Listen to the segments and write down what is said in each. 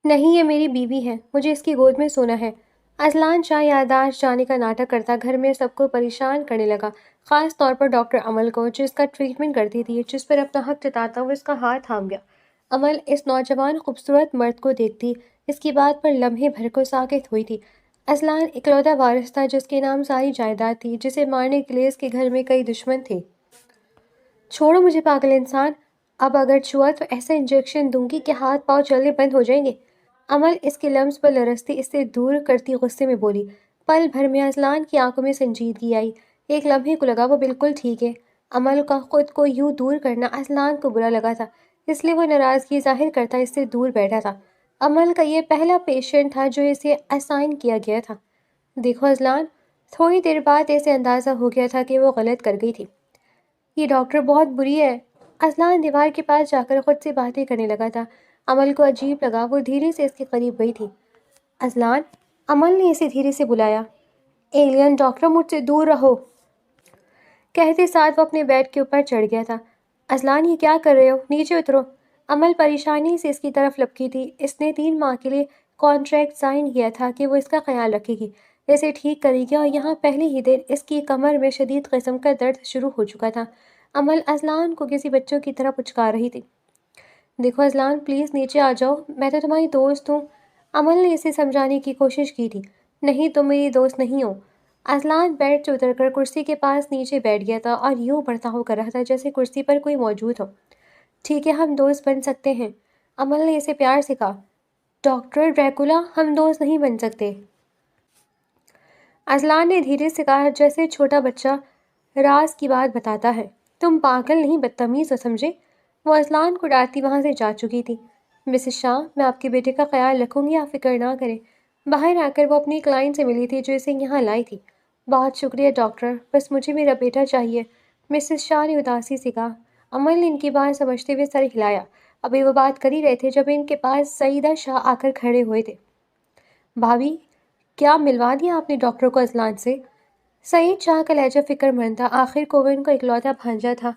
نہیں، یہ میری بیوی ہے، مجھے اس کی گود میں سونا ہے۔ اذلان شاہ یادداشت جانے کا ناٹک کرتا گھر میں سب کو پریشان کرنے لگا، خاص طور پر ڈاکٹر امل کو، جو اس کا ٹریٹمنٹ کرتی تھی۔ جس پر اپنا حق جتاتا وہ اس کا ہاتھ تھام گیا۔ امل اس نوجوان خوبصورت مرد کو دیکھتی اس کی بات پر لمحے بھر کو ساکت ہوئی تھی۔ اذلان اکلوتا وارث تھا جس کے نام ساری جائیداد تھی، جسے مارنے کے لیے اس کے گھر میں کئی دشمن تھے۔ چھوڑو مجھے پاگل انسان، اب اگر چھوا تو ایسا انجیکشن دوں گی کہ ہاتھ پاؤں چلنے بند ہو جائیں گے۔ امل اس کے لمس پر لرزتی اس سے دور کرتی غصے میں بولی۔ پل بھر میں اذلان کی آنکھوں میں سنجیدگی آئی۔ ایک لمحے کو لگا وہ بالکل ٹھیک ہے۔ امل کا خود کو یوں دور کرنا اذلان کو برا لگا تھا، اس لیے وہ ناراضگی ظاہر کرتا اس سے دور بیٹھا تھا۔ امل کا یہ پہلا پیشنٹ تھا جو اسے اسائن کیا گیا تھا۔ دیکھو اذلان، تھوڑی دیر بعد اسے اندازہ ہو گیا تھا کہ وہ غلط کر گئی تھی۔ یہ ڈاکٹر بہت بری ہے۔ اذلان دیوار کے پاس جا کر خود سے باتیں کرنے لگا تھا۔ امل کو عجیب لگا، وہ دھیرے سے اس کے قریب گئی تھی۔ اذلان، امل نے اسے دھیرے سے بلایا۔ ایلین ڈاکٹر، مجھ سے دور رہو، کہتے ساتھ وہ اپنے بیڈ کے اوپر چڑھ گیا تھا۔ اذلان، یہ کیا کر رہے ہو؟ نیچے اترو۔ امل پریشانی سے اس کی طرف لپکی تھی۔ اس نے 3 ماہ کے لیے کانٹریکٹ سائن کیا تھا کہ وہ اس کا خیال رکھے گی، اسے ٹھیک کرے گی، اور یہاں پہلے ہی دن اس کی کمر میں شدید قسم کا درد شروع ہو چکا تھا۔ امل اذلان کو کسی بچوں کی طرح پچکار رہی تھی۔ دیکھو اذلان، پلیز نیچے آ جاؤ، میں تو تمہاری دوست ہوں۔ امل نے اسے سمجھانے کی کوشش کی تھی۔ نہیں، تم میری دوست نہیں ہو۔ اذلان بیڈ سے اتر کر کرسی کے پاس نیچے بیٹھ گیا تھا اور یوں برتاؤ کر رہا تھا جیسے کرسی پر کوئی موجود ہو۔ ٹھیک ہے، ہم دوست بن سکتے ہیں، امل نے اسے پیار سے کہا۔ ڈاکٹر ڈریکولا، ہم دوست نہیں بن سکتے، اذلان نے دھیرے سے کہا، جیسے چھوٹا بچہ راز کی بات بتاتا ہے۔ تم پاگل نہیں، بدتمیز ہو، سمجھے؟ وہ اذلان کو ڈانٹتی وہاں سے جا چکی تھی۔ مسز شاہ، میں آپ کے بیٹے کا خیال رکھوں گی، آپ فکر نہ کریں۔ باہر آ کر وہ اپنی کلائنٹ سے ملی تھی جو اسے یہاں لائی تھی۔ بہت شکریہ ڈاکٹر، بس مجھے میرا بیٹا چاہیے، مسز شاہ نے اداسی سے کہا۔ امل نے ان کی بات سمجھتے ہوئے سر ہلایا۔ ابھی وہ بات کر ہی رہے تھے جب ان کے پاس سعیدہ شاہ آ کر کھڑے ہوئے تھے۔ بھابھی، کیا ملوا دیا آپ نے ڈاکٹر کو اذلان سے؟ سعید شاہ کا لہجہ فکر مند تھا، آخر کو وہ ان کا اکلوتا بھانجا تھا۔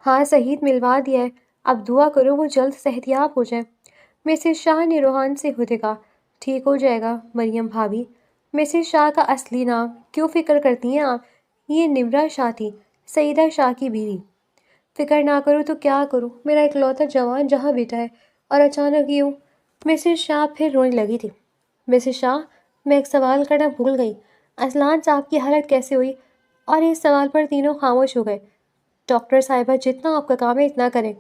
ہاں سعید، ملوا دیا ہے، اب دعا کرو وہ جلد صحتیاب ہو جائے۔ مسز شاہ نے روحان سے ہوتے کہا۔ ٹھیک ہو جائے گا مریم بھابھی۔ مسز شاہ کا اصلی نام کیوں فکر کرتی ہیں آپ؟ یہ نمرہ شاہ تھی، سعیدہ شاہ کی بیوی۔ فکر نہ کرو تو کیا کروں، میرا اکلوتا جوان جہاں بیٹا ہے، اور اچانک یوں۔ مسز شاہ پھر رونے لگی تھی۔ مسز شاہ، میں ایک سوال کرنا بھول گئی، اذلان صاحب کی حالت کیسے ہوئی؟ اور اس سوال پر تینوں خاموش ہو گئے۔ ڈاکٹر صاحبہ، جتنا آپ کا کام ہے اتنا کریں،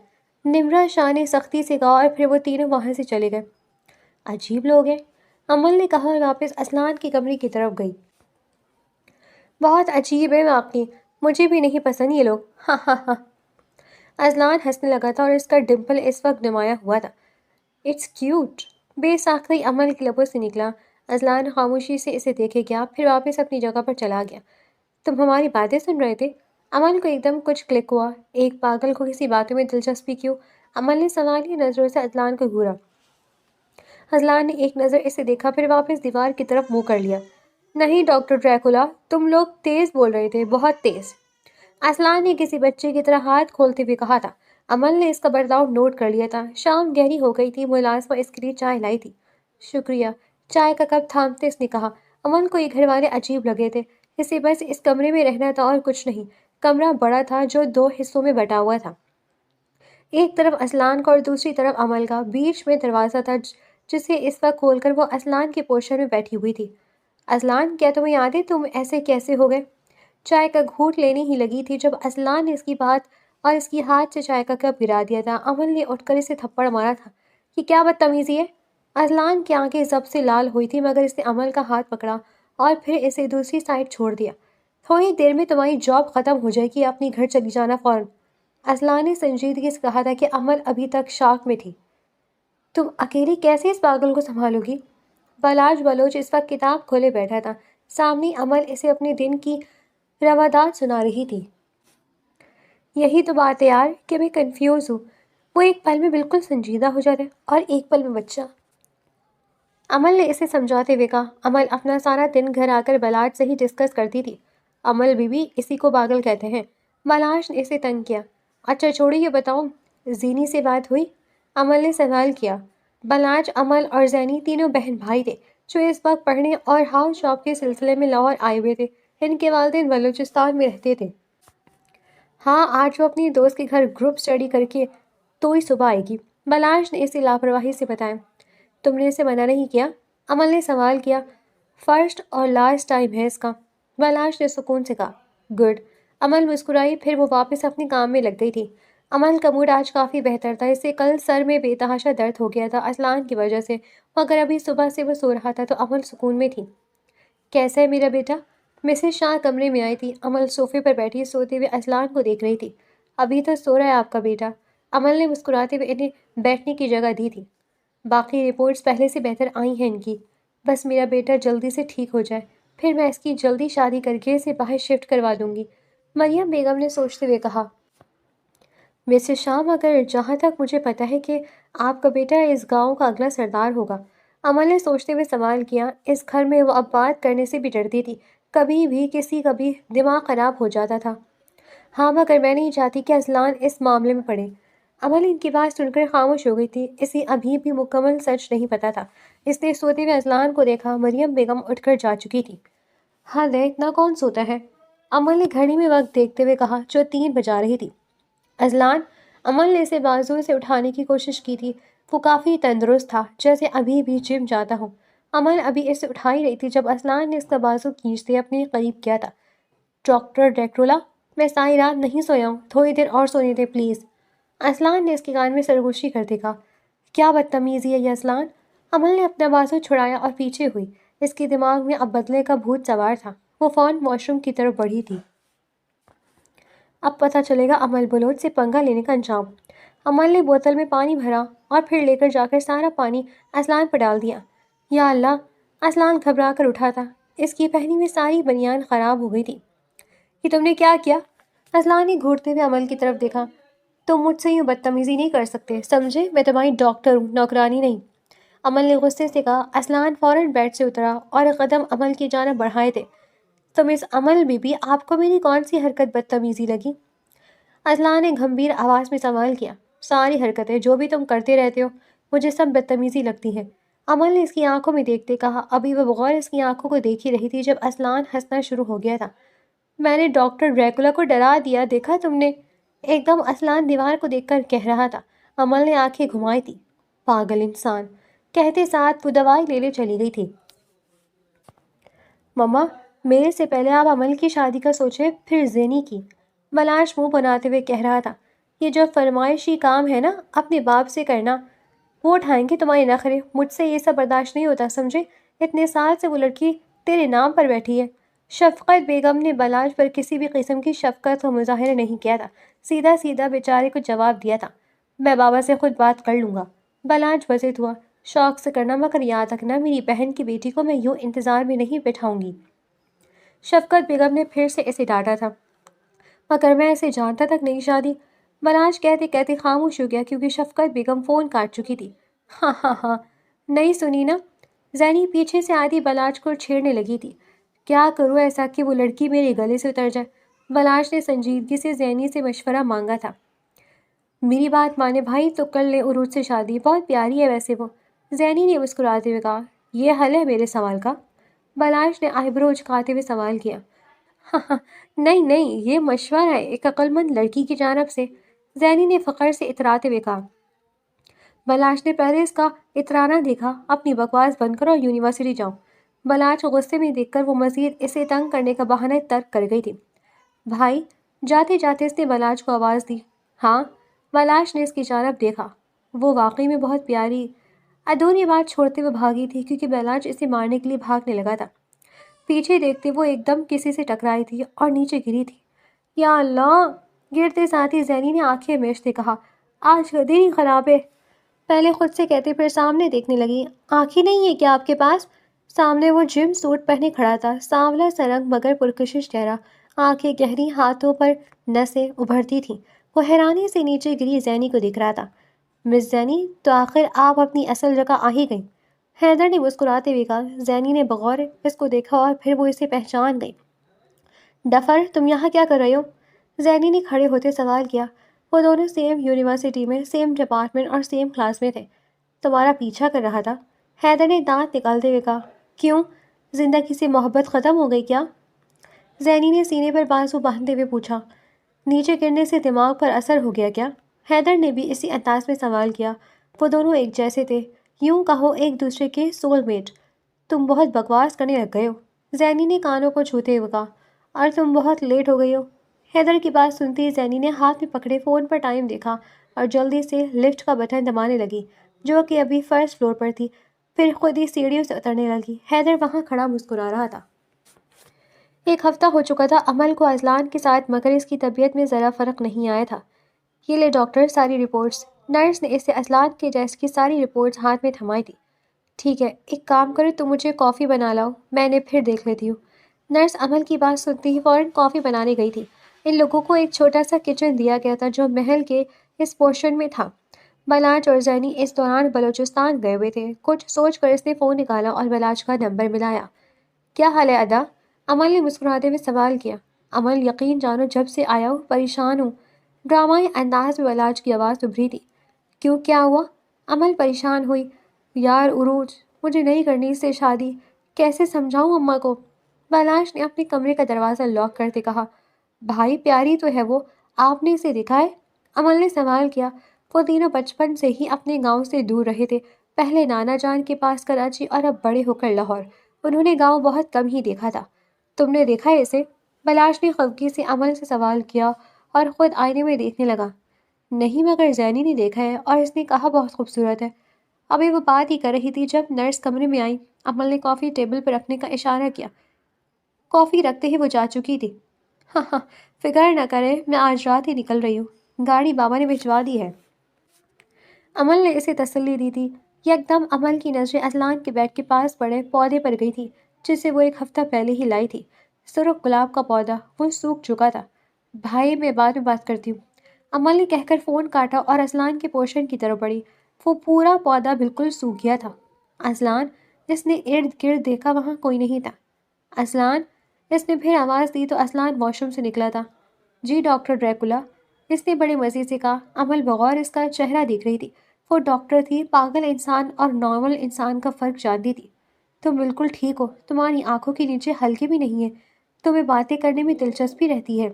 نمرہ شاہ نے سختی سے کہا، اور پھر وہ تینوں وہاں سے چلے گئے۔ عجیب لوگ ہیں، امل نے کہا اور واپس اذلان کے کمرے کی طرف گئی۔ بہت عجیب ہے واقعی، مجھے بھی نہیں پسند یہ لوگ، ہاں ہاں ہاں۔ اذلان ہنسنے لگا تھا اور اس کا ڈمپل اس وقت نمایاں ہوا تھا۔ اٹس کیوٹ، بے ساختگی امل کے لبوں سے نکلا۔ اذلان خاموشی سے اسے دیکھے گیا، پھر واپس اپنی جگہ پر چلا گیا۔ تم ہماری باتیں سن رہے تھے؟ امل کو ایک دم کچھ کلک ہوا۔ ایک پاگل کو کسی باتوں میں دلچسپی کیوں؟ امل نے سوالیہ نظروں سے اذلان کو گھورا۔ اذلان نے ایک نظر اسے دیکھا، پھر واپس دیوار کی طرف منہ کر لیا۔ نہیں ڈاکٹر ڈریکولا، تم لوگ تیز بول رہے تھے، بہت تیز، اذلان نے کسی بچے کی طرح ہاتھ کھولتے ہوئے کہا تھا۔ امل نے اس کا برتاؤ نوٹ کر لیا تھا۔ شام گہری ہو گئی تھی، ملازمہ اس کے لیے چائے لائی تھی۔ شکریہ، چائے کا کپ تھامتے اس نے کہا۔ امل کو یہ گھر والے عجیب لگے تھے، اسے بس اس کمرے میں رہنا تھا اور کچھ نہیں۔ کمرہ بڑا تھا جو 2 حصوں میں بٹا ہوا تھا، ایک طرف اذلان کا اور دوسری طرف امل کا۔ بیچ میں دروازہ تھا جسے اس وقت کھول کر وہ اذلان کے پورشن میں بیٹھی ہوئی تھی۔ اذلان، کیا تمہیں یاد ہے تم ایسے کیسے ہو گئے؟ چائے کا گھونٹ لینے ہی لگی تھی جب اذلان نے اس کی بات اور اس کی ہاتھ سے چائے کا کپ گرا دیا تھا۔ امل نے اٹھ کر اسے تھپڑ مارا تھا۔ یہ کیا بدتمیزی ہے؟ اذلان کی آنکھیں ضبط سے لال ہوئی تھیں، مگر اس نے امل کا ہاتھ پکڑا اور پھر اسے دوسری سائڈ چھوڑ دیا۔ تھوڑی دیر میں تمہاری جاب ختم ہو جائے گی، اپنی گھر چلی جانا فوراً۔ اذلان نے سنجیدگی سے کہا تھا کہ امل ابھی تک شاک میں تھی۔ تم اکیلی کیسے اس پاگل کو سنبھالو گی؟ بلاج بلوچ اس وقت کتاب کھولے بیٹھا تھا، سامنے امل اسے اپنے دن کی روادات سنا رہی تھی۔ یہی تو بات ہے یار کہ میں کنفیوز ہوں، وہ ایک پل میں بالکل سنجیدہ ہو جاتا ہے اور ایک پل میں بچہ۔ امل نے اسے سمجھاتے ہوئے کہا۔ امل اپنا سارا دن گھر آ کر بلاج سے ہی ڈسکس کرتی تھی۔ امل بیوی، اسی کو پاگل کہتے ہیں، بلاج نے اسے تنگ کیا۔ اچھا چھوڑی، یہ بتاؤ زینی سے بات ہوئی؟ امل نے سوال کیا۔ بلاج، امل اور زینی تینوں بہن بھائی تھے جو اس وقت پڑھنے اور ہاؤس جاب کے سلسلے میں لاہور آئے ہوئے تھے۔ ان کے والدین بلوچستان میں رہتے تھے۔ ہاں، آج وہ اپنی دوست کے گھر گروپ اسٹڈی کر کے تو ہی صبح آئے گی، بلاش نے اسے لاپرواہی سے بتایا۔ تم نے اسے منع نہیں کیا؟ امل نے سوال کیا۔ فرسٹ اور لاسٹ ٹائم ہے اس کا، بلاش نے سکون سے کہا۔ گڈ۔ امل مسکرائی، پھر وہ واپس اپنے کام میں لگ گئی تھی۔ امل کا موڈ آج کافی بہتر تھا، اسے کل سر میں بے تحاشا درد ہو گیا تھا اصلان کی وجہ سے، مگر ابھی صبح سے وہ سو رہا تھا تو امل سکون میں تھی۔ کیسا ہے میرا بیٹا؟ مسز شاہ کمرے میں آئی تھی۔ امل صوفے پر بیٹھی سوتے ہوئے اصلان کو دیکھ رہی تھی۔ ابھی تو سو رہا ہے آپ کا بیٹا؟ امل نے مسکراتے ہوئے انہیں بیٹھنے کی جگہ دی تھی۔ باقی رپورٹس پہلے سے بہتر آئی ہیں ان کی، بس میرا بیٹا جلدی سے ٹھیک ہو جائے، پھر میں اس کی جلدی شادی کر کے اسے باہر شفٹ کروا دوں گی، مریم بیگم نے سوچتے ہوئے کہا۔ مسز شاہ، مگر جہاں تک مجھے پتہ ہے کہ آپ کا بیٹا اس گاؤں کا اگلا سردار ہوگا، امل نے سوچتے ہوئے سوال کیا۔ اس گھر میں وہ اب بات کرنے سے بھی ڈرتی تھی، کبھی بھی کسی کا بھی دماغ خراب ہو جاتا تھا۔ ہاں، مگر میں نہیں چاہتی کہ اصلان اس معاملے میں پڑے۔ امل ان کی بات سن کر خاموش ہو گئی تھی، اسے ابھی بھی مکمل سچ نہیں پتا تھا۔ اس نے سوتے ہوئے اصلان کو دیکھا، مریم بیگم اٹھ کر جا چکی تھی۔ ہاں دے، اتنا کون سوتا ہے؟ امل نے گھڑی میں وقت دیکھتے ہوئے کہا، جو 3 بجا رہی تھی۔ اصلان، امل نے اسے بازو سے اٹھانے کی کوشش کی تھی، وہ کافی تندرست تھا، جیسے ابھی بھی جم جاتا ہو۔ امل ابھی اسے اٹھا ہی رہی تھی جب اصلان نے اس کا بازو کھینچتے اپنے قریب کیا تھا۔ ڈاکٹر ڈیکرولا، میں ساری رات نہیں سویا ہوں، تھوڑی دیر اور سونے دے پلیز۔ اصلان نے اس کے کان میں سرگوشی کرتے کہا۔ کیا بدتمیزی ہے یہ اصلان؟ امل نے اپنا بازو چھڑایا اور پیچھے ہوئی، اس کے دماغ میں اب بدلے کا بھوت سوار تھا۔ وہ فوراً واش روم کی طرف بڑھی تھی۔ اب پتہ چلے گا امل بلوچ سے پنگا لینے کا انجام۔ امل نے بوتل میں پانی بھرا اور پھر لے کر جا کر سارا پانی اصلان پر ڈال دیا۔ یا اللہ! اصلان گھبرا کر اٹھا تھا، اس کی پہنی ہوئی ساری بنیان خراب ہو گئی تھی۔ یہ تم نے کیا کیا؟ اصلان نے گھورتے ہوئے امل کی طرف دیکھا۔ تم مجھ سے یوں بدتمیزی نہیں کر سکتے، سمجھے؟ میں تمہاری ڈاکٹر ہوں، نوکرانی نہیں۔ امل نے غصے سے کہا۔ اصلان فوراً بیڈ سے اترا اور قدم امل کی جانب بڑھائے تھے۔ تو مس امل بی بی، آپ کو میری کون سی حرکت بدتمیزی لگی؟ اصلان نے گھمبیر آواز میں سوال کیا۔ ساری حرکتیں جو بھی تم کرتے رہتے ہو مجھے سب بدتمیزی لگتی ہیں، امل نے اس کی آنکھوں میں دیکھتے کہا۔ ابھی وہ بغور اس کی آنکھوں کو دیکھ ہی رہی تھی جب اصلان ہنسنا شروع ہو گیا تھا۔ میں نے ڈاکٹر ڈریکولا کو ڈرا دیا، دیکھا تم نے؟ ایک دم اصلان دیوار کو دیکھ کر کہہ رہا تھا۔ امل نے آنکھیں گھمائی تھی۔ پاگل انسان، کہتے ساتھ وہ دوائی لینے چلی گئی تھی۔ مما، میرے سے پہلے آپ امل کی شادی کا سوچیں، پھر زینی کی، بلاش منہ بناتے ہوئے کہہ رہا تھا۔ یہ جو فرمائشی کام ہے نا، اپنے باپ سے کرنا، وہ اٹھائیں گے تمہارے نخرے، مجھ سے یہ سب برداشت نہیں ہوتا، سمجھے؟ اتنے سال سے وہ لڑکی تیرے نام پر بیٹھی ہے۔ شفقت بیگم نے بلاش پر کسی بھی قسم کی شفقت کا مظاہرہ نہیں کیا تھا، سیدھا سیدھا بیچارے کو جواب دیا تھا۔ میں بابا سے خود بات کر لوں گا۔ بلاش بزد ہوا۔ شوق سے کرنا، مگر یاد رکھنا میری بہن کی بیٹی کو میں یوں انتظار میں نہیں بٹھاؤں گی۔ شفقت بیگم نے پھر سے اسے ڈانٹا تھا۔ مگر میں اسے جانتا تک نہیں شادی، بلاش کہتے کہتے خاموش ہو گیا کیونکہ شفقت بیگم فون کاٹ چکی تھی۔ ہاں ہاں ہاں، نہیں سنی نا؟ زینی پیچھے سے آدھی بلاش کو چھیڑنے لگی تھی۔ کیا کروں ایسا کہ وہ لڑکی میرے گلے سے اتر جائے؟ بلاش نے سنجیدگی سے زینی سے مشورہ مانگا تھا۔ میری بات مانے بھائی تو کر لے عروج سے شادی، بہت پیاری ہے ویسے وہ، زینی نے مسکراتے ہوئے کہا۔ یہ حل ہے میرے سوال کا؟ بلاش نے آئی برو اچکاتے ہوئے سوال کیا۔ ہاں ہاں، نہیں نہیں، یہ مشورہ ہے ایک عقلمند لڑکی کی جانب سے، زینی نے فخر سے اتراتے ہوئے کہا۔ بلاش نے پہلے اس کا اترانا دیکھا، اپنی بکواس بند کرو اور یونیورسٹی جاؤ۔ بلاش کو غصے میں دیکھ کر وہ مزید اسے تنگ کرنے کا بہانہ ترک کر گئی تھی۔ بھائی، جاتے جاتے اس نے بلاش کو آواز دی۔ ہاں؟ بلاش نے اس کی جانب دیکھا۔ وہ واقعی میں بہت پیاری، ادھوری بات چھوڑتے ہوئے بھاگی تھی کیونکہ بلاش اسے مارنے کے لیے بھاگنے لگا تھا۔ پیچھے دیکھتے وہ ایک دم کسی سے ٹکرائی تھی اور نیچے گری تھی۔ یا اللہ! گرتے ساتھ ہی زینی نے آنکھیں میچتے کہا، آج کا دن ہی خراب ہے۔ پہلے خود سے کہتے پھر سامنے دیکھنے لگی۔ آنکھیں نہیں ہے کیا آپ کے پاس؟ سامنے وہ جم سوٹ پہنے کھڑا تھا، سانولا سا رنگ مگر پرکشش چہرہ، آنکھیں گہری، ہاتھوں پر نسیں ابھرتی تھیں۔ وہ حیرانی سے نیچے گری زینی کو دیکھ رہا تھا۔ مس زینی، تو آخر آپ اپنی اصل جگہ آ ہی گئیں، حیدر نے مسکراتے ہوئے کہا۔ زینی نے بغور اس کو دیکھا اور پھر وہ اسے پہچان گئی۔ ڈفر، تم یہاں کیا کر رہے ہو؟ زینی نے کھڑے ہوتے سوال کیا۔ وہ دونوں سیم یونیورسٹی میں، سیم ڈپارٹمنٹ اور سیم کلاس میں تھے۔ تمہارا پیچھا کر رہا تھا۔ حیدر نے دانت نکالتے ہوئے کہا۔ کیوں؟ زندگی سے محبت ختم ہو گئی کیا؟ زینی نے سینے پر بازو باندھتے ہوئے پوچھا۔ نیچے گرنے سے دماغ پر اثر ہو گیا کیا؟ حیدر نے بھی اسی انداز میں سوال کیا۔ وہ دونوں ایک جیسے تھے، یوں کہو ایک دوسرے کے سول میٹ۔ تم بہت بکواس کرنے لگ گئے ہو، زینی نے کانوں کو چھوتے ہوئے کہا۔ اور تم بہت لیٹ ہو گئی ہو۔ حیدر کی بات سنتے ہی زینی نے ہاتھ میں پکڑے فون پر ٹائم دیکھا اور جلدی سے لفٹ کا بٹن دبانے لگی، جو کہ ابھی فرسٹ فلور پر تھی۔ پھر خود ہی سیڑھیوں سے اترنے لگی۔ حیدر وہاں کھڑا مسکرا رہا تھا۔ ایک ہفتہ ہو چکا تھا عمل کو اذلان کے ساتھ، مگر اس کی طبیعت میں ذرا فرق نہیں آیا تھا۔ یہ لے ڈاکٹر، ساری رپورٹس۔ نرس نے اسے اذلان کے ٹیسٹ کی ساری رپورٹس ہاتھ میں تھمائی تھی۔ ٹھیک ہے، ایک کام کرو، تم مجھے کافی بنا لاؤ، میں نے پھر دیکھ لیتی ہوں۔ نرس عمل کی بات سنتے ہی فوراً کافی بنانے گئی تھی۔ ان لوگوں کو ایک چھوٹا سا کچن دیا گیا تھا جو محل کے اس پورشن میں تھا۔ بلاچ اور زینی اس دوران بلوچستان گئے ہوئے تھے۔ کچھ سوچ کر اس نے فون نکالا اور بلاچ کا نمبر ملایا۔ کیا حال ہے ادا؟ عمل نے مسکراتے ہوئے سوال کیا۔ عمل، یقین جانو جب سے آیا ہوں پریشان ہوں۔ ڈرامائی انداز میں بلاچ کی آواز ابھری تھی۔ کیوں، کیا ہوا؟ عمل پریشان ہوئی۔ یار عروج، مجھے نہیں کرنی اس سے شادی، کیسے سمجھاؤں اماں کو؟ بلاچ نے اپنے کمرے کا دروازہ لاک کرتے کہا۔ بھائی پیاری تو ہے وہ، آپ نے اسے دیکھا ہے؟ عمل نے سوال کیا۔ وہ تینوں بچپن سے ہی اپنے گاؤں سے دور رہے تھے، پہلے نانا جان کے پاس کراچی اور اب بڑے ہو کر لاہور۔ انہوں نے گاؤں بہت کم ہی دیکھا تھا۔ تم نے دیکھا ہے اسے؟ بلاش نے خفگی سے عمل سے سوال کیا اور خود آئینے میں دیکھنے لگا۔ نہیں، مگر زینی نے دیکھا ہے اور اس نے کہا بہت خوبصورت ہے۔ ابھی وہ بات ہی کر رہی تھی جب نرس کمرے میں آئی۔ عمل نے کافی ٹیبل پر رکھنے کا اشارہ کیا۔ کافی رکھتے ہی وہ جا چکی تھی۔ ہاں ہاں، فکر نہ کرے، میں آج رات ہی نکل رہی ہوں، گاڑی بابا نے بھجوا دی ہے۔ عمل نے اسے تسلی دی تھی۔ یکدم عمل کی نظریں اذلان کے بیڈ کے پاس پڑے پودے پر گئی تھی جسے وہ ایک ہفتہ پہلے ہی لائی تھی۔ سرخ گلاب کا پودا، وہ سوکھ چکا تھا۔ بھائی میں بعد میں بات کرتی ہوں، عمل نے کہہ کر فون کاٹا اور اذلان کے پورشن کی طرف بڑھی۔ وہ پورا پودا بالکل سوکھ گیا تھا۔ اذلان، جس نے ارد گرد دیکھا وہاں کوئی نہیں تھا۔ اذلان، اس نے پھر آواز دی تو اذلان واش روم سے نکلا تھا۔ جی ڈاکٹر ڈریکولا، اس نے بڑے مزے سے کہا۔ عمل بغور اس کا چہرہ دیکھ رہی تھی۔ وہ ڈاکٹر تھی، پاگل انسان اور نارمل انسان کا فرق جانتی تھی۔ تم بالکل ٹھیک ہو، تمہاری آنکھوں کے نیچے ہلکے بھی نہیں ہیں، تمہیں باتیں کرنے میں دلچسپی رہتی ہے۔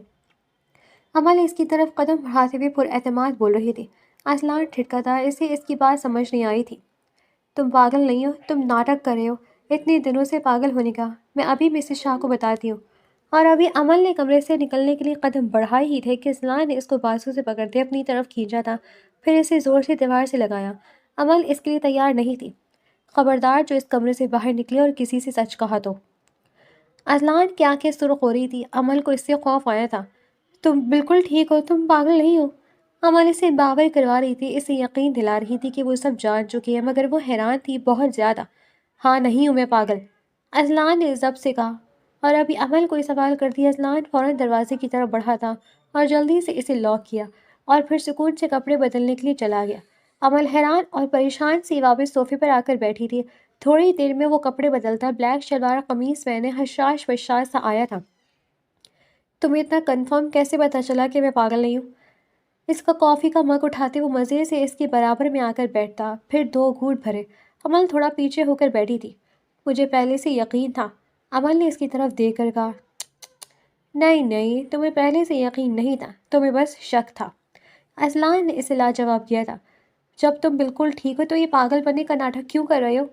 عمل اس کی طرف قدم بڑھاتے ہوئے پر اعتماد بول رہی تھی۔ اذلان ٹھٹکا تھا، اسے اس کی بات سمجھ نہیں آئی تھی۔ تم پاگل نہیں ہو، تم ناٹک کر رہے ہو، اتنے دنوں سے پاگل ہونے کا، میں ابھی مسز شاہ کو بتاتی ہوں۔ اور ابھی عمل نے کمرے سے نکلنے کے لیے قدم بڑھائے ہی تھے کہ اذلان نے اس کو بازو سے پکڑتے اپنی طرف کھینچا تھا، پھر اسے زور سے دیوار سے لگایا۔ عمل اس کے لیے تیار نہیں تھی۔ خبردار جو اس کمرے سے باہر نکلے اور کسی سے سچ کہا تو۔ اذلان کی آنکھیں سرخ ہو رہی تھی۔ عمل کو اس سے خوف آیا تھا۔ تم بالکل ٹھیک ہو، تم پاگل نہیں ہو؟ عمل اسے باور کروا رہی تھی، اسے یقین دلا رہی تھی کہ وہ سب جان چکی ہے، مگر وہ حیران تھی بہت زیادہ۔ ہاں، نہیں ہوں میں پاگل، اذلان نے ضبط سے کہا۔ اور ابھی عمل کوئی سوال کرتی اذلان فوراً دروازے کی طرف بڑھا تھا اور جلدی سے اسے لاک کیا اور پھر سکون سے کپڑے بدلنے کے لیے چلا گیا۔ عمل حیران اور پریشان سی واپس صوفے پر آ کر بیٹھی تھی۔ تھوڑی دیر میں وہ کپڑے بدلتا، بلیک شلوار قمیص پہنے حشاش وشاش سا آیا تھا۔ تمہیں اتنا کنفرم کیسے پتہ چلا کہ میں پاگل نہیں ہوں؟ اس کا کافی کا مگ اٹھاتے وہ مزے سے اس کے برابر میں آ کر بیٹھتا، پھر 2 گھونٹ بھرے۔ عمل تھوڑا پیچھے ہو کر بیٹھی تھی۔ مجھے پہلے سے یقین تھا، عمل نے اس کی طرف دیکھ کر کہا۔ نہیں نہیں، تمہیں پہلے سے یقین نہیں تھا، تمہیں بس شک تھا۔ اذلان نے اسے لاجواب کیا تھا۔ جب تم بالکل ٹھیک ہو تو یہ پاگل بننے کا ناٹک کیوں کر رہے ہو؟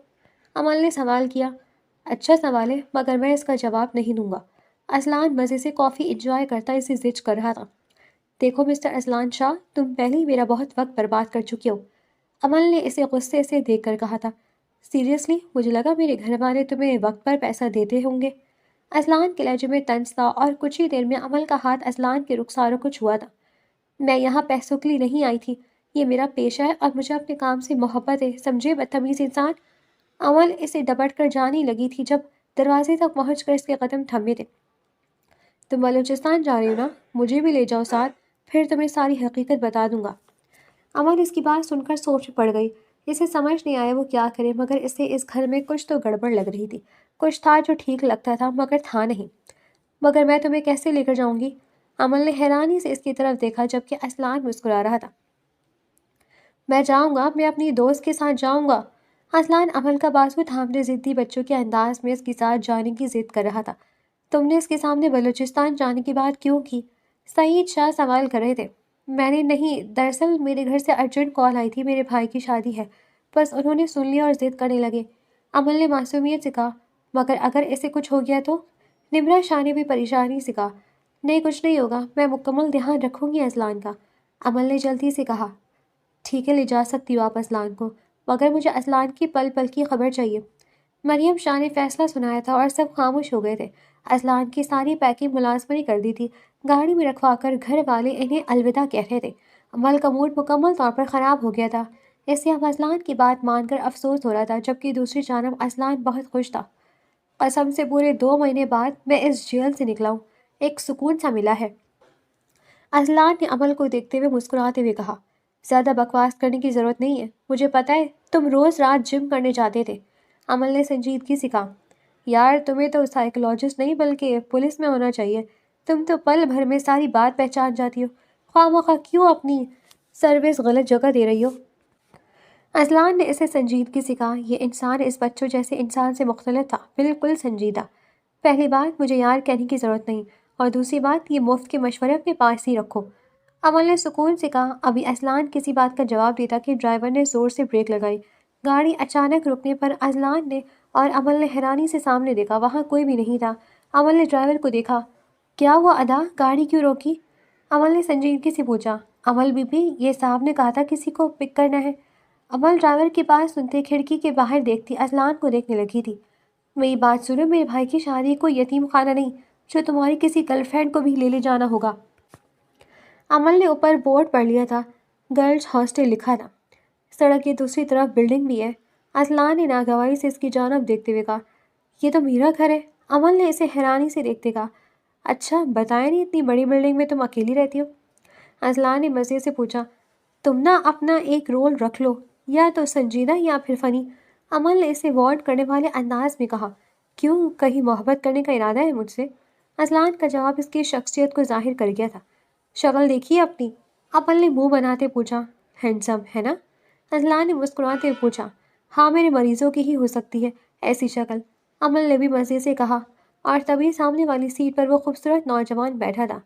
عمل نے سوال کیا۔ اچھا سوال ہے، مگر میں اس کا جواب نہیں دوں گا۔ اذلان مزے سے کافی انجوائے کرتا اسے زج کر رہا تھا۔ دیکھو مسٹر اذلان شاہ، تم پہلے ہی میرا بہت وقت برباد کر چکے ہو، عمل نے اسے غصے سے دیکھ کر کہا تھا۔ سیریسلی، مجھے لگا میرے گھر والے تمہیں وقت پر پیسہ دیتے ہوں گے۔ اذلان کے لہجے میں طنز تھا اور کچھ ہی دیر میں عمل کا ہاتھ اذلان کے رخساروں کو چھوا تھا۔ میں یہاں پیسوں کے لیے نہیں آئی تھی، یہ میرا پیشہ ہے اور مجھے اپنے کام سے محبت ہے، سمجھے بدتمیز انسان؟ عمل اسے ڈپٹ کر جانے لگی تھی جب دروازے تک پہنچ کر اس کے قدم تھمے تھے۔ تم بلوچستان جا رہی ہو نا؟ مجھے بھی لے جاؤ ساتھ، پھر تمہیں ساری حقیقت بتا دوں گا۔ عمل اس کی بات سن کر سوچ پڑ گئی۔ اسے سمجھ نہیں آیا وہ کیا کرے، مگر اسے اس گھر میں کچھ تو گڑبڑ لگ رہی تھی۔ کچھ تھا جو ٹھیک لگتا تھا مگر تھا نہیں۔ مگر میں تمہیں کیسے لے کر جاؤں گی؟ عمل نے حیرانی سے اس کی طرف دیکھا جبکہ اذلان مسکرا رہا تھا۔ میں جاؤں گا، میں اپنی دوست کے ساتھ جاؤں گا۔ اصلان عمل کا بازو تھامنے ضدی بچوں کے انداز میں اس کے ساتھ جانے کی ضد کر رہا تھا۔ تم نے اس کے سامنے بلوچستان جانے کی بات کیوں کی؟ سعید شاہ سوال کر رہے تھے۔ میں نے نہیں، دراصل میرے گھر سے ارجنٹ کال آئی تھی، میرے بھائی کی شادی ہے۔ بس انہوں نے سن لیا اور ضد کرنے لگے۔ عمل نے معصومیت سے کہا، مگر اگر اسے کچھ ہو گیا تو؟ نمرا شاہ نے بھی پریشانی سے کہا، نہیں کچھ نہیں ہوگا، میں مکمل دھیان رکھوں گی اصلان کا۔ عمل نے جلدی سے کہا، ٹھیک ہے لے جا سکتی ہو آپ اصلان کو، مگر مجھے اصلان کی پل پل کی خبر چاہیے۔ مریم شاہ نے فیصلہ سنایا تھا اور سب خاموش ہو گئے تھے۔ اصلان کی ساری پیکنگ ملازمہ نے کر دی تھی، گاڑی میں رکھوا کر گھر والے انہیں الوداع کہہ رہے تھے۔ عمل کا موڈ مکمل طور پر خراب ہو گیا تھا۔ اس سے اب اصلان کی بات مان کر افسوس ہو رہا تھا، جبکہ دوسری جانب اصلان بہت خوش تھا۔ قسم سے پورے 2 مہینے بعد میں اس جیل سے نکلا ہوں، ایک سکون سا ملا ہے۔ اصلان نے عمل کو دیکھتے ہوئے مسکراتے ہوئے کہا، زیادہ بکواس کرنے کی ضرورت نہیں ہے، مجھے پتہ ہے تم روز رات جم کرنے جاتے تھے۔ عمل نے سنجیدگی سے کہا، یار تمہیں تو سائیکولوجسٹ نہیں بلکہ پولیس میں ہونا چاہیے، تم تو پل بھر میں ساری بات پہچان جاتی ہو، خواہ مخواہ کیوں اپنی سروس غلط جگہ دے رہی ہو؟ اصلان نے اسے سنجیدگی سے کہا، یہ انسان اس بچوں جیسے انسان سے مختلف تھا، بالکل سنجیدہ۔ پہلی بات مجھے یار کہنے کی ضرورت نہیں، اور دوسری بات یہ مفت کے مشورے اپنے پاس ہی رکھو۔ عمل نے سکون سے کہا۔ ابھی اصلان کسی بات کا جواب دیتا کہ ڈرائیور نے زور سے بریک لگائی۔ گاڑی اچانک رکنے پر اصلان نے اور عمل نے حیرانی سے سامنے دیکھا، وہاں کوئی بھی نہیں تھا۔ عمل نے ڈرائیور کو دیکھا، کیا ہوا ادا، گاڑی کیوں روکی؟ عمل نے سنجیدگی سے پوچھا۔ عمل بی بی، یہ صاحب نے کہا تھا کسی کو پک کرنا ہے۔ عمل ڈرائیور کی بات سنتے کھڑکی کے باہر دیکھتی اصلان کو دیکھنے لگی تھی۔ میری بات سنو، میرے بھائی کی شادی کوئی یتیم خانہ نہیں جو تمہاری کسی گرل فرینڈ کو بھی لے جانا ہوگا۔ عمل نے اوپر بورڈ پڑھ لیا تھا، گرلز ہاسٹل لکھا تھا، سڑک کے دوسری طرف بلڈنگ بھی ہے۔ اصلان نے ناگواری سے اس کی جانب دیکھتے ہوئے کہا، یہ تو میرا گھر ہے۔ عمل نے اسے حیرانی سے دیکھتے کہا، اچھا بتایا نہیں، اتنی بڑی بلڈنگ میں تم اکیلی رہتی ہو؟ اصلان نے مزے سے پوچھا، تم نہ اپنا ایک رول رکھ لو، یا تو سنجیدہ یا پھر فنی۔ عمل نے اسے وارن کرنے والے انداز میں کہا، کیوں، کہیں محبت کرنے کا ارادہ ہے مجھ سے؟ اصلان کا جواب اس کی شخصیت کو ظاہر کر گیا تھا۔ شکل دیکھی اپنی؟ عمل نے منہ بناتے پوچھا۔ ہینڈسم ہے نا؟ اصلان نے مسکراتے ہوئے پوچھا۔ ہاں، میرے مریضوں کی ہی ہو سکتی ہے ایسی شکل، عمل نے بھی مزے سے کہا، اور تبھی سامنے والی سیٹ پر وہ خوبصورت نوجوان بیٹھا تھا۔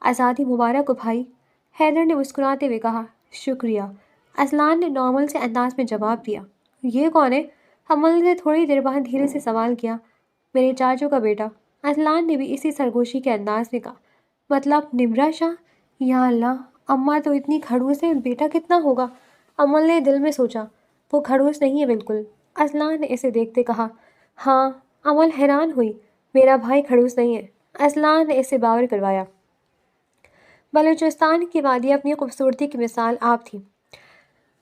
آزادی مبارک ہو بھائی، حیدر نے مسکراتے ہوئے کہا۔ شکریہ، اصلان نے نارمل سے انداز میں جواب دیا۔ یہ کون ہے؟ عمل نے تھوڑی دیر بعد دھیرے سے سوال کیا۔ میرے چاچو کا بیٹا، اصلان نے بھی اسی سرگوشی کے انداز میں کہا۔ مطلب نمرا شاہ؟ یا اللہ، اماں تو اتنی کھڑوس ہے، بیٹا کتنا ہوگا؟ عمل نے دل میں سوچا، وہ کھڑوس نہیں ہے بالکل۔ اصلان نے اسے دیکھتے کہا، ہاں۔ عمل حیران ہوئی، میرا بھائی کھڑوس نہیں ہے؟ اصلان نے اسے باور کروایا۔ بلوچستان کی وادی اپنی خوبصورتی کی مثال آپ تھی،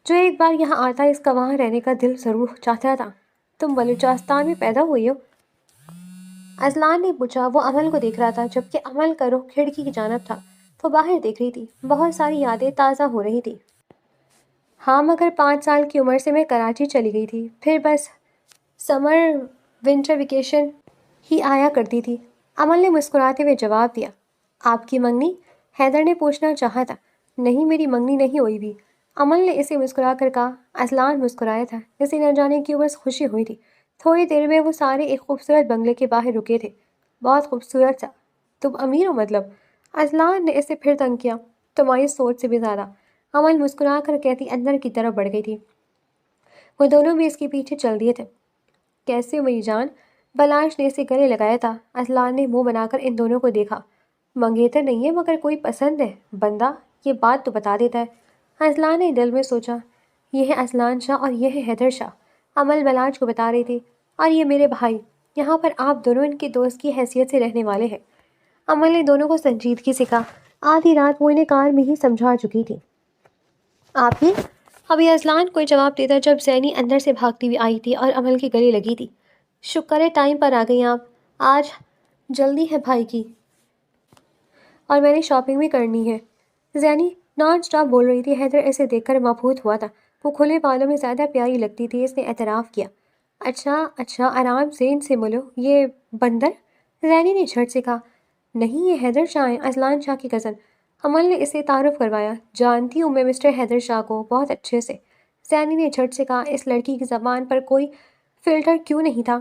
جو ایک بار یہاں آتا اس کا وہاں رہنے کا دل ضرور چاہتا تھا۔ تم بلوچستان میں پیدا ہوئی ہو؟ اصلان نے پوچھا۔ وہ عمل کو دیکھ رہا تھا، جبکہ عمل کا رخ کھڑکی کی جانب تھا۔ وہ باہر دیکھ رہی تھی، بہت ساری یادیں تازہ ہو رہی تھی۔ ہاں، مگر 5 سال کی عمر سے میں کراچی چلی گئی تھی، پھر بس سمر ونٹر ویکیشن ہی آیا کرتی تھی۔ عمل نے مسکراتے ہوئے جواب دیا۔ آپ کی منگنی؟ حیدر نے پوچھنا چاہا تھا۔ نہیں، میری منگنی نہیں ہوئی بھی، عمل نے اسے مسکرا کر کہا۔ اصلان مسکرایا تھا، اسے نہ جانے کیوں بس خوشی ہوئی تھی۔ تھوڑی دیر میں وہ سارے ایک خوبصورت بنگلے کے باہر رکے تھے، بہت خوبصورت سا۔ تم امیر ہو مطلب؟ اصلان نے اسے پھر تنگ کیا۔ تمہاری سوچ سے بھی زیادہ، عمل مسکرا کر کہتی اندر کی طرف بڑھ گئی تھی۔ وہ دونوں بھی اس کے پیچھے چل دیے تھے۔ کیسے ہو میری جان؟ بلاش نے اسے گلے لگایا تھا۔ اصلان نے منہ بنا کر ان دونوں کو دیکھا۔ منگیتر نہیں ہے مگر کوئی پسند ہے بندہ، یہ بات تو بتا دیتا ہے۔ اصلان نے دل میں سوچا، یہ ہے اصلان شاہ اور یہ ہے حیدر شاہ، عمل بلاش کو بتا رہی تھی، اور یہ میرے بھائی، یہاں پر آپ دونوں ان کے دوست کی حیثیت سے رہنے والے ہیں۔ عمل نے دونوں کو سنجیدگی سے کہا۔ آدھی رات وہ انہیں کار میں ہی سمجھا چکی تھی۔ آپ ہی؟ ابھی اصلان کوئی جواب دیتا جب زینی اندر سے بھاگتی ہوئی آئی تھی اور عمل کے گلے لگی تھی۔ شکر ہے ٹائم پر آ گئی آپ، آج جلدی ہے بھائی کی، اور میں نے شاپنگ بھی کرنی ہے۔ زینی نان اسٹاپ بول رہی تھی۔ حیدر اسے دیکھ کر مبہوت ہوا تھا، وہ کھلے بالوں میں زیادہ پیاری لگتی تھی۔ اس نے اعتراف کیا۔ اچھا آرام سے، ان سے ملو، یہ بندر؟ زینی نے جھٹ سے کہا۔ نہیں، یہ حیدر شاہ ہیں، اصلان شاہ کی کزن۔ عمل نے اسے تعارف کروایا۔ جانتی ہوں میں مسٹر حیدر شاہ کو بہت اچھے سے۔ زینی نے جھٹ سے کہا، اس لڑکی کی زبان پر کوئی فلٹر کیوں نہیں تھا؟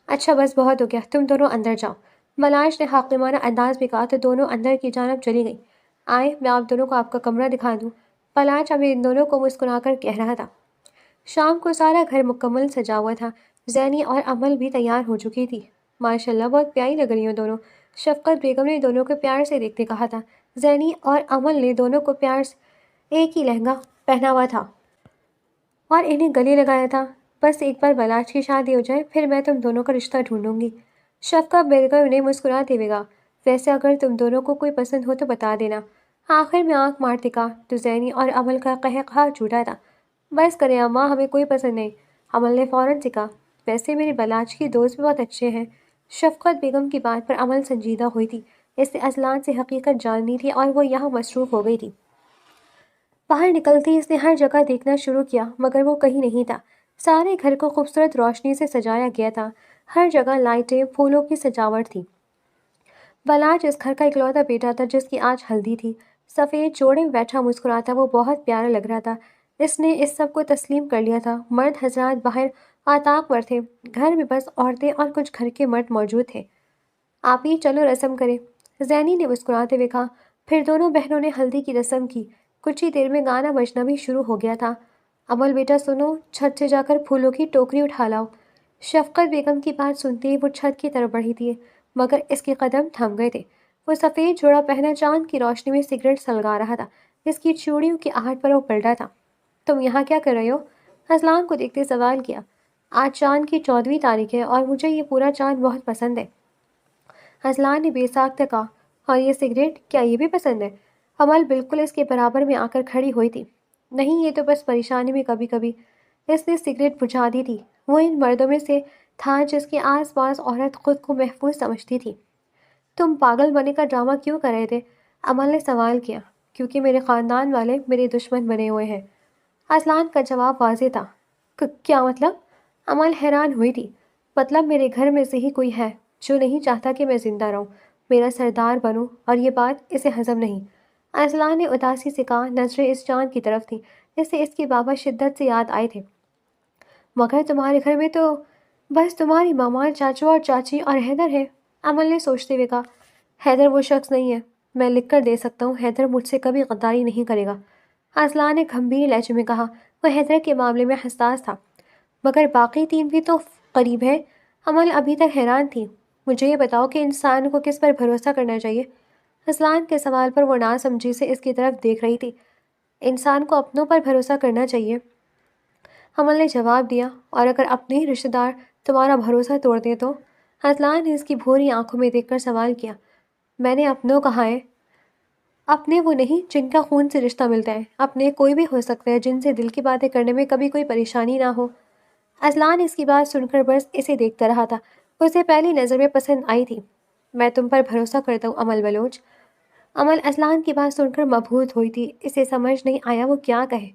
اچھا بس بہت ہو گیا، تم دونوں اندر جاؤ۔ بلاش نے حاکمانہ انداز میں کہا تو دونوں اندر کی جانب چلی گئی۔ آئے میں آپ دونوں کو آپ کا کمرہ دکھا دوں، بلاش ابھی ان دونوں کو مسکرا کر کہہ رہا تھا۔ شام کو سارا گھر مکمل سجا ہوا تھا۔ زینی اور عمل بھی تیار ہو چکی تھی۔ ماشاءاللہ بہت پیاری لگ رہی ہو دونوں، شفقت بیگم نے دونوں کو پیار سے دیکھتے کہا تھا۔ زینی اور عمل نے دونوں کو پیار سے ایک ہی لہنگا پہنا ہوا تھا اور انہیں گلے لگایا تھا۔ بس ایک بار بلاش کی شادی ہو جائے پھر میں تم دونوں کا رشتہ ڈھونڈوں گی۔ شفقت بیگم نے مسکراتے ہوئے کہا، ویسے اگر تم دونوں کو کوئی پسند ہو تو بتا دینا۔ آخر میں آنکھ مارتے کہا تو زینی اور عمل کا قہقہا چھوٹا تھا۔ بس کریں اماں، ہمیں کوئی پسند نہیں، عمل نے فوراً سے کہا۔ ویسے میرے بلاش کی دوست بھی بہت اچھے ہیں۔ شفقت بیگم کی بات پر عمل سنجیدہ ہوئی تھی۔ اس نے اذلان سے حقیقت جاننی تھی اور وہ یہاں مصروف ہو گئی تھی۔ باہر نکلتی اس نے ہر جگہ دیکھنا شروع کیا مگر وہ کہیں نہیں تھا۔ سارے گھر کو خوبصورت روشنی سے سجایا گیا تھا، ہر جگہ لائٹیں، پھولوں کی سجاوٹ تھی۔ بلاش اس گھر کا اکلوتا بیٹا تھا جس کی آج ہلدی تھی۔ سفید جوڑے میں بیٹھا مسکراتا وہ بہت پیارا لگ رہا تھا۔ اس نے اس سب کو تسلیم کر لیا تھا۔ مرد حضرات باہر آطاق پر تھے، گھر میں بس عورتیں اور کچھ گھر کے مرد موجود تھے۔ آپ ہی چلو رسم کریں، زینی نے مسکراتے ہوئے کہا۔ پھر دونوں بہنوں نے ہلدی کی رسم کی۔ کچھ ہی دیر میں گانا بجنا بھی شروع ہو گیا تھا۔ عمل بیٹا سنو، چھت سے جا کر پھولوں کی ٹوکری اٹھا لاؤ۔ شفقت بیگم کی بات سنتے ہی وہ چھت کی طرف بڑھی تھی مگر اس کے قدم تھم گئے تھے۔ وہ سفید جوڑا پہنا چاند کی روشنی میں سگریٹ سلگا رہا تھا، اس کی چوڑیوں کی آہٹ پر وہ پلٹا تھا۔ تم یہاں کیا کر رہے ہو؟ اذلان کو دیکھتے سوال کیا۔ آج چاند کی 14ویں تاریخ ہے اور مجھے یہ پورا چاند بہت پسند ہے، اذلان نے بے ساختہ کہا۔ اور یہ سگریٹ کیا یہ بھی پسند ہے؟ عمل بالکل اس کے برابر میں آ کر کھڑی ہوئی تھی۔ نہیں، یہ تو بس پریشانی میں کبھی کبھی۔ اس نے سگریٹ بجھا دی تھی۔ وہ ان مردوں میں سے تھا جس کے آس پاس عورت خود کو محفوظ سمجھتی تھی۔ تم پاگل بنے کا ڈرامہ کیوں کر رہے تھے؟ عمل نے سوال کیا۔ کیونکہ میرے خاندان والے میرے دشمن بنے ہوئے ہیں۔ اذلان کا جواب واضح تھا۔ کیا مطلب؟ عمل حیران ہوئی تھی۔ مطلب میرے گھر میں سے ہی کوئی ہے جو نہیں چاہتا کہ میں زندہ رہوں، میرا سردار بنوں، اور یہ بات اسے ہضم نہیں۔ اذلان نے اداسی سے کہا، نظریں اس چاند کی طرف تھیں۔ اسے اس کے بابا شدت سے یاد آئے تھے۔ مگر تمہارے گھر میں تو بس تمہاری ماما، چاچو اور چاچی اور حیدر ہے۔ عمل نے سوچتے ہوئے کہا، حیدر وہ شخص نہیں ہے، میں لکھ کر دے سکتا ہوں، حیدر مجھ سے کبھی غداری نہیں کرے گا۔ اذلان نے گھمبیر لہجے میں کہا۔ وہ حیدر کے معاملے میں حساس تھا، مگر باقی تین بھی تو قریب ہیں۔ عمل ابھی تک حیران تھی۔ مجھے یہ بتاؤ کہ انسان کو کس پر بھروسہ کرنا چاہیے؟ اذلان کے سوال پر وہ ناسمجھی سے اس کی طرف دیکھ رہی تھی۔ انسان کو اپنوں پر بھروسہ کرنا چاہیے، عمل نے جواب دیا، اور اگر اپنے ہی رشتہ دار تمہارا بھروسہ توڑ دیں تو؟ اذلان نے اس کی بھوری آنکھوں میں دیکھ کر سوال کیا۔ میں نے اپنوں کہا ہے، اپنے وہ نہیں جن کا خون سے رشتہ ملتا ہے، اپنے کوئی بھی ہو سکتا ہے جن سے دل کی باتیں کرنے میں کبھی کوئی پریشانی نہ ہو۔ اذلان اس کی بات سن کر بس اسے دیکھتا رہا تھا۔ اسے پہلی نظر میں پسند آئی تھی۔ میں تم پر بھروسہ کرتا ہوں عمل بلوچ۔ عمل اذلان کی بات سن کر مبہوت ہوئی تھی، اسے سمجھ نہیں آیا وہ کیا کہے۔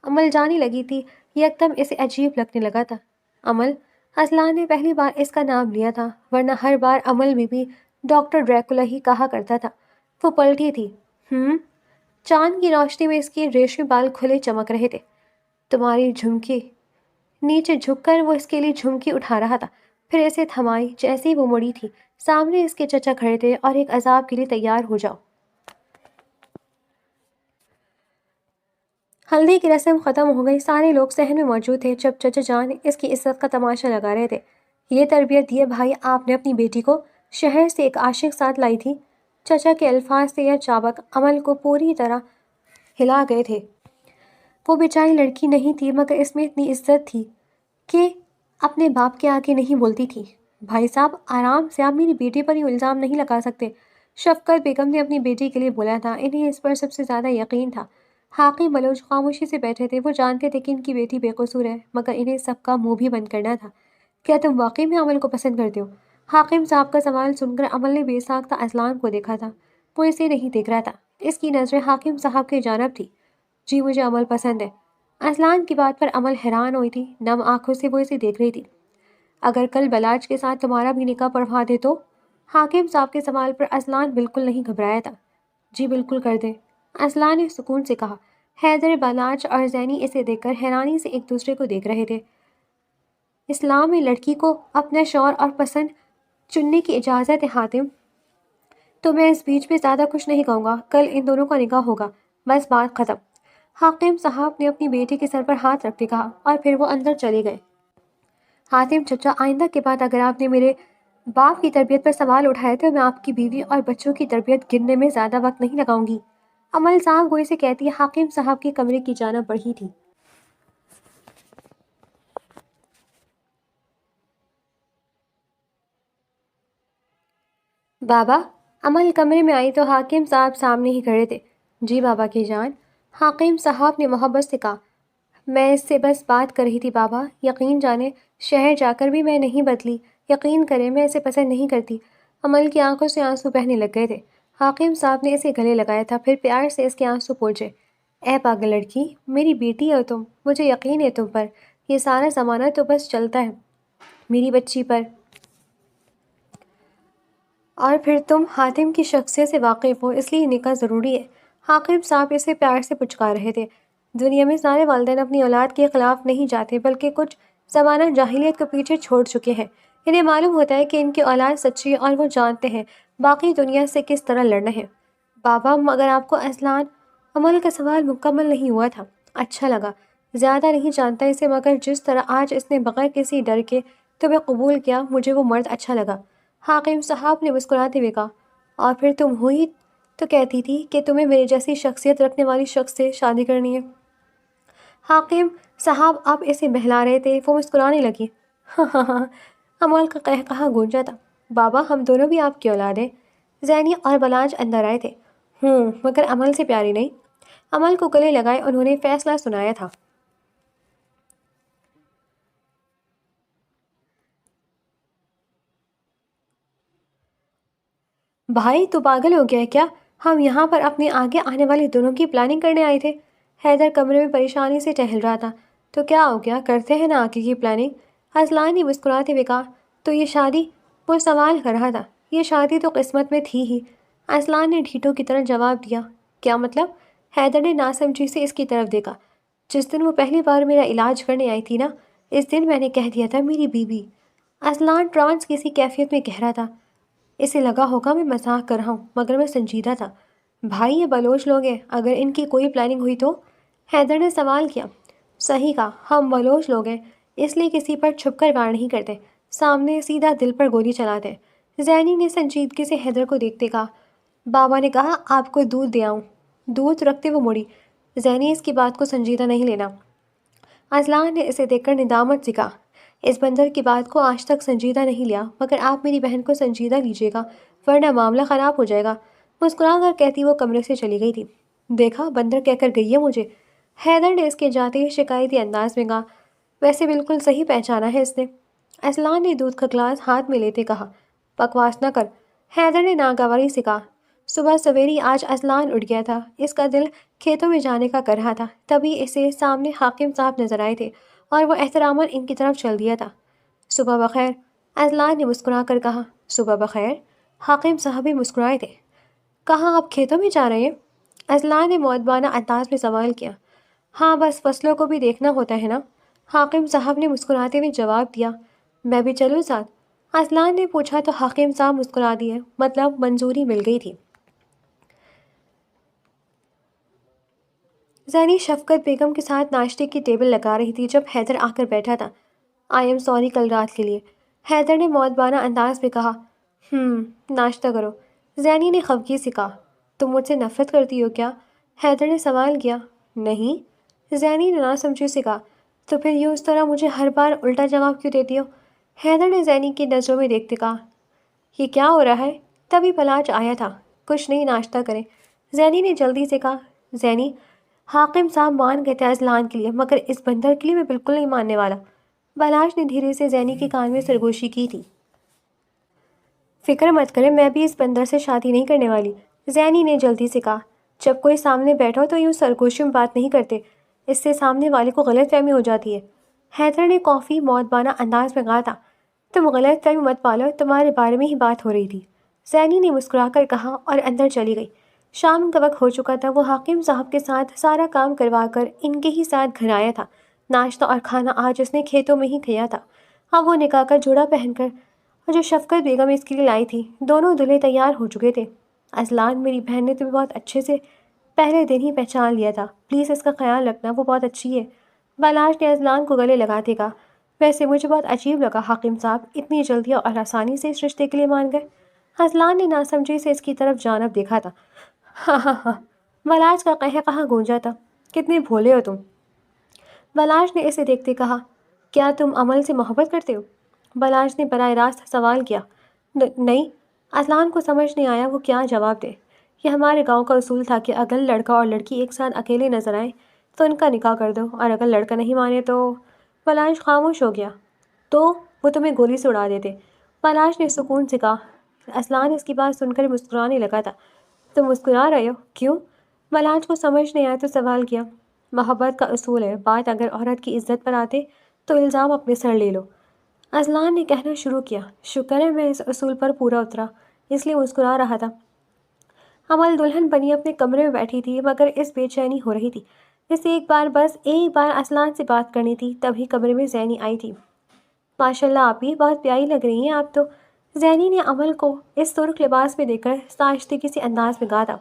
عمل جانے لگی تھی، یکدم اسے عجیب لگنے لگا تھا۔ عمل، اذلان نے پہلی بار اس کا نام لیا تھا، ورنہ ہر بار عمل میں بھی ڈاکٹر ڈریکولا ہی کہا کرتا تھا۔ وہ پلٹی تھی۔ چاند کی روشنی میں اس کے ریشمی بال کھلے چمک رہے تھے۔ تمہاری جھمکی؟ نیچے جھک کر وہ اس کے لیے جھمکی اٹھا رہا تھا، پھر اسے تھمائی۔ جیسے ہی وہ مڑی تھی، سامنے اس کے چچا کھڑے تھے اور ایک عذاب کے لیے تیار ہو جاؤ۔ ہلدی کی رسم ختم ہو گئی، سارے لوگ صحن میں موجود تھے جب چچا جان اس کی عزت کا تماشا لگا رہے تھے۔ یہ تربیت دیے بھائی آپ نے اپنی بیٹی کو؟ شہر سے ایک عاشق ساتھ لائی تھی؟ چچا کے الفاظ سے یہ چابک عمل کو پوری طرح ہلا گئے تھے۔ وہ بیچاری لڑکی نہیں تھی مگر اس میں اتنی عزت تھی کہ اپنے باپ کے آگے نہیں بولتی تھی۔ بھائی صاحب آرام سے، آپ میری بیٹی پر یہ الزام نہیں لگا سکتے، شفقت بیگم نے اپنی بیٹی کے لیے بولا تھا۔ انہیں اس پر سب سے زیادہ یقین تھا۔ حاکم بلوچ خاموشی سے بیٹھے تھے، وہ جانتے تھے کہ ان کی بیٹی بے قصور ہے مگر انہیں سب کا منہ بھی بند کرنا تھا۔ کیا تم واقعی میں عمل کو پسند کرتے ہو؟ حاکم صاحب کا سوال سن کر عمل نے بے ساختہ اذلان کو دیکھا تھا۔ وہ اسے نہیں دیکھ رہا تھا، اس کی نظریں حاکم صاحب کی جانب تھی۔ جی مجھے عمل پسند ہے۔ اذلان کی بات پر عمل حیران ہوئی تھی، نم آنکھوں سے وہ اسے دیکھ رہی تھی۔ اگر کل بلاج کے ساتھ تمہارا بھی نکاح پڑھوا دے تو؟ حاکم صاحب کے سوال پر اذلان بالکل نہیں گھبرایا تھا۔ جی بالکل کر دیں، اصلاً نے سکون سے کہا۔ حیدر، بلاچ اور زینی اسے دیکھ کر حیرانی سے ایک دوسرے کو دیکھ رہے تھے۔ اسلام میں لڑکی کو اپنا شوہر اور پسند چننے کی اجازت ہے حاتم، تو میں اس بیچ میں زیادہ کچھ نہیں کہوں گا۔ کل ان دونوں کا نکاح ہوگا، بس بات ختم۔ حاکم صاحب نے اپنی بیٹی کے سر پر ہاتھ رکھتے کہا اور پھر وہ اندر چلے گئے۔ حاتم چچا، آئندہ کے بعد اگر آپ نے میرے باپ کی تربیت پر سوال اٹھائے تو میں آپ کی بیوی اور بچوں کی تربیت گننے میں زیادہ وقت نہیں لگاؤں گی۔ عمل صاحب گوئی سے کہتی حاکم صاحب کے کمرے کی جانب بڑھی تھی۔ بابا، عمل کمرے میں آئی تو حاکم صاحب سامنے ہی کھڑے تھے۔ جی بابا کی جان، حاکم صاحب نے محبت سے کہا۔ میں اس سے بس بات کر رہی تھی بابا، یقین جانے شہر جا کر بھی میں نہیں بدلی، یقین کریں میں اسے پسند نہیں کرتی۔ عمل کی آنکھوں سے آنسو بہنے لگ گئے تھے۔ حاکم صاحب نے اسے گلے لگایا تھا، پھر پیار سے اس کے آنسو پوچھے۔ اے پاگل لڑکی، میری بیٹی ہو تم، مجھے یقین ہے تم پر، یہ سارا زمانہ تو بس چلتا ہے میری بچی پر، اور پھر تم حاتم کی شخصیت سے واقف ہو، اس لیے نکاح ضروری ہے۔ حاکم صاحب اسے پیار سے پچکار رہے تھے۔ دنیا میں سارے والدین اپنی اولاد کے خلاف نہیں جاتے، بلکہ کچھ زمانہ جاہلیت کو پیچھے چھوڑ چکے ہیں۔ انہیں معلوم ہوتا ہے کہ ان کی اولاد سچی ہے اور وہ جانتے ہیں باقی دنیا سے کس طرح لڑنا ہے۔ بابا، مگر آپ کو اصلاً عمل کا سوال مکمل نہیں ہوا تھا۔ اچھا لگا، زیادہ نہیں جانتا اسے، مگر جس طرح آج اس نے بغیر کسی ڈر کے تمہیں قبول کیا، مجھے وہ مرد اچھا لگا۔ حاکم صاحب نے مسکراتے ہوئے کہا، اور پھر تم ہوئی تو کہتی تھی کہ تمہیں میرے جیسی شخصیت رکھنے والی شخص سے شادی کرنی ہے۔ حاکم صاحب اب اسے بہلا رہے تھے، وہ مسکرانے لگی۔ ہاں ہاں ہاں، عمل کا قہقہا گونجا تھا۔ بابا، ہم دونوں بھی آپ کی اولاد ہیں۔ زینی اور بلاج اندر آئے تھے۔ مگر عمل سے پیاری نہیں۔ عمل کو گلے لگائے انہوں نے فیصلہ سنایا تھا۔ بھائی، تو پاگل ہو گیا ہے کیا؟ ہم یہاں پر اپنے آگے آنے والے دونوں کی پلاننگ کرنے آئے تھے۔ حیدر کمرے میں پریشانی سے ٹہل رہا تھا۔ تو کیا ہو گیا، کرتے ہیں نا آگے کی پلاننگ۔ اصلان نے مسکراتے ہوئے کہا، تو یہ شادی؟ وہ سوال کر رہا تھا۔ یہ شادی تو قسمت میں تھی ہی، اصلان نے ڈھیٹوں کی طرح جواب دیا۔ کیا مطلب؟ حیدر نے ناسمجھی سے اس کی طرف دیکھا۔ جس دن وہ پہلی بار میرا علاج کرنے آئی تھی نا، اس دن میں نے کہہ دیا تھا میری بیوی۔ اصلان ٹرانس کسی کیفیت میں کہہ رہا تھا۔ اسے لگا ہوگا میں مذاق کر رہا ہوں، مگر میں سنجیدہ تھا۔ بھائی، یہ بلوچ لوگ ہیں، اگر ان کی کوئی پلاننگ ہوئی تو؟ حیدر نے سوال کیا۔ صحیح کہا، ہم بلوچ لوگ ہیں، اس لیے کسی پر چھپ کر وار نہیں کرتے، سامنے سیدھا دل پر گولی چلاتے ہیں۔ زینی نے سنجیدگی سے حیدر کو دیکھتے کہا۔ بابا نے کہا آپ کو دودھ دے آؤں۔ دودھ رکھتے وہ مڑی۔ زینی، اس کی بات کو سنجیدہ نہیں لینا۔ اصلان نے اسے دیکھ کر ندامت سے کہا، اس بندر کی بات کو آج تک سنجیدہ نہیں لیا، مگر آپ میری بہن کو سنجیدہ لیجیے گا، ورنہ معاملہ خراب ہو جائے گا۔ مسکرا کر کہتی وہ کمرے سے چلی گئی تھی۔ دیکھا، بندر کہہ کر گئی ہے مجھے۔ حیدر نے اس کے جاتے ہی شکایتی انداز میں کہا، ویسے بالکل صحیح پہچانا ہے اس نے۔ اصلان نے دودھ کا گلاس ہاتھ میں لیتے کہا، بکواس نہ کر۔ حیدر نے ناگواری سے کہا، صبح سویری آج اصلان اٹھ گیا تھا، اس کا دل کھیتوں میں جانے کا کر رہا تھا، تبھی اسے سامنے حاکم صاحب نظر آئے تھے اور وہ احتراماً ان کی طرف چل دیا تھا۔ صبح بخیر، اصلان نے مسکرا کر کہا۔ صبح بخیر، حاکم صاحب بھی مسکرائے تھے۔ کہاں، آپ کھیتوں میں جا رہے ہیں؟ اصلان نے مؤدبانہ انداز میں سوال کیا۔ ہاں، بس فصلوں کو بھی دیکھنا ہوتا ہے نا، حاکم صاحب نے مسکراتے ہوئے جواب دیا۔ میں بھی چلوں ساتھ؟ اصلان نے پوچھا تو حاکم صاحب مسکرا دیے، مطلب منظوری مل گئی تھی۔ زینی شفقت بیگم کے ساتھ ناشتے کی ٹیبل لگا رہی تھی جب حیدر آ کر بیٹھا تھا۔ آئی ایم سوری کل رات کے لیے، حیدر نے مؤدبانہ انداز میں کہا۔ ناشتہ کرو، زینی نے خفگی سے کہا۔ تم مجھ سے نفرت کرتی ہو کیا؟ حیدر نے سوال کیا۔ نہیں، زینی نے ناسمجھی سے کہا۔ تو پھر یوں اس طرح مجھے ہر بار الٹا جواب کیوں دیتی ہو؟ حیدر نے زینی کی نظروں میں دیکھتے کہا، یہ کیا ہو رہا ہے؟ تبھی بلاج آیا تھا۔ کچھ نہیں، ناشتہ کریں، زینی نے جلدی سے کہا۔ زینی، حاکم صاحب مان گئے تھے اصلان کے لیے، مگر اس بندر کے لیے میں بالکل نہیں ماننے والا۔ بلاج نے دھیرے سے زینی کے کان میں سرگوشی کی تھی۔ فکر مت کریں، میں بھی اس بندر سے شادی نہیں کرنے والی، زینی نے جلدی سے کہا۔ جب کوئی سامنے بیٹھا ہو تو یوں سرگوشی میں بات نہیں کرتے، اس سے سامنے والے کو غلط فہمی ہو جاتی ہے۔ حیدر نے کافی مؤدبانہ انداز میں کہا تھا۔ تم غلط فہمی مت پالو، تمہارے بارے میں ہی بات ہو رہی تھی، زینی نے مسکرا کر کہا اور اندر چلی گئی۔ شام کا وقت ہو چکا تھا۔ وہ حاکم صاحب کے ساتھ سارا کام کروا کر ان کے ہی ساتھ گھر آیا تھا۔ ناشتہ اور کھانا آج اس نے کھیتوں میں ہی کھایا تھا۔ اب وہ نکاح کا جوڑا پہن کر اور جو شفقت بیگم اس کے لیے لائی تھی، دونوں دلہے تیار ہو چکے تھے۔ اصلان، میری بہن نے تمہیں بہت اچھے سے پہلے دن ہی پہچان لیا تھا، پلیز اس کا خیال رکھنا، وہ بہت اچھی ہے۔ بالاش نے اصلان کو گلے لگاتے کہا۔ ویسے مجھے بہت عجیب لگا حاکم صاحب اتنی جلدی اور آسانی سے اس رشتے کے لیے مان گئے۔ اصلان نے ناسمجھی سے اس کی طرف جانب دیکھا تھا۔ ہاں ہاں ہاں، بالاش کا قہقہہ گونجا تھا۔ کتنے بھولے ہو تم۔ بالاش نے اسے دیکھتے کہا، کیا تم عمل سے محبت کرتے ہو؟ بالاش نے براہ راست سوال کیا۔ نہیں۔ اصلان کو سمجھ نہیں آیا وہ کیا جواب دے۔ یہ ہمارے گاؤں کا اصول تھا کہ اگر لڑکا اور لڑکی ایک ساتھ اکیلے نظر آئیں تو ان کا نکاح کر دو، اور اگر لڑکا نہیں مانے تو… بالاش خاموش ہو گیا۔ تو وہ تمہیں گولی سے اڑا دیتے۔ بالاش نے سکون سے کہا۔ اصلان اس کی بات سن کر مسکرانے لگا تھا۔ تم مسکرا رہے ہو، کیوں؟ بالاش کو سمجھ نہیں آیا تو سوال کیا۔ محبت کا اصول ہے، بات اگر عورت کی عزت پر آتے تو الزام اپنے سر لے لو۔ اصلان نے کہنا شروع کیا۔ شکر ہے میں اس اصول پر پورا اترا، اس لیے مسکرا رہا تھا۔ عمل دلہن بنی اپنے کمرے میں بیٹھی تھی، مگر اس بے چینی ہو رہی تھی۔ اسے بس ایک بار اصلان سے بات کرنی تھی، تبھی کمرے میں زینی آئی تھی۔ ماشاء اللہ آپی، بہت پیاری لگ رہی ہیں آپ تو۔ زینی نے عمل کو اس سرخ لباس میں دیکھ کر سائشتگی سے انداز میں کہا تھا۔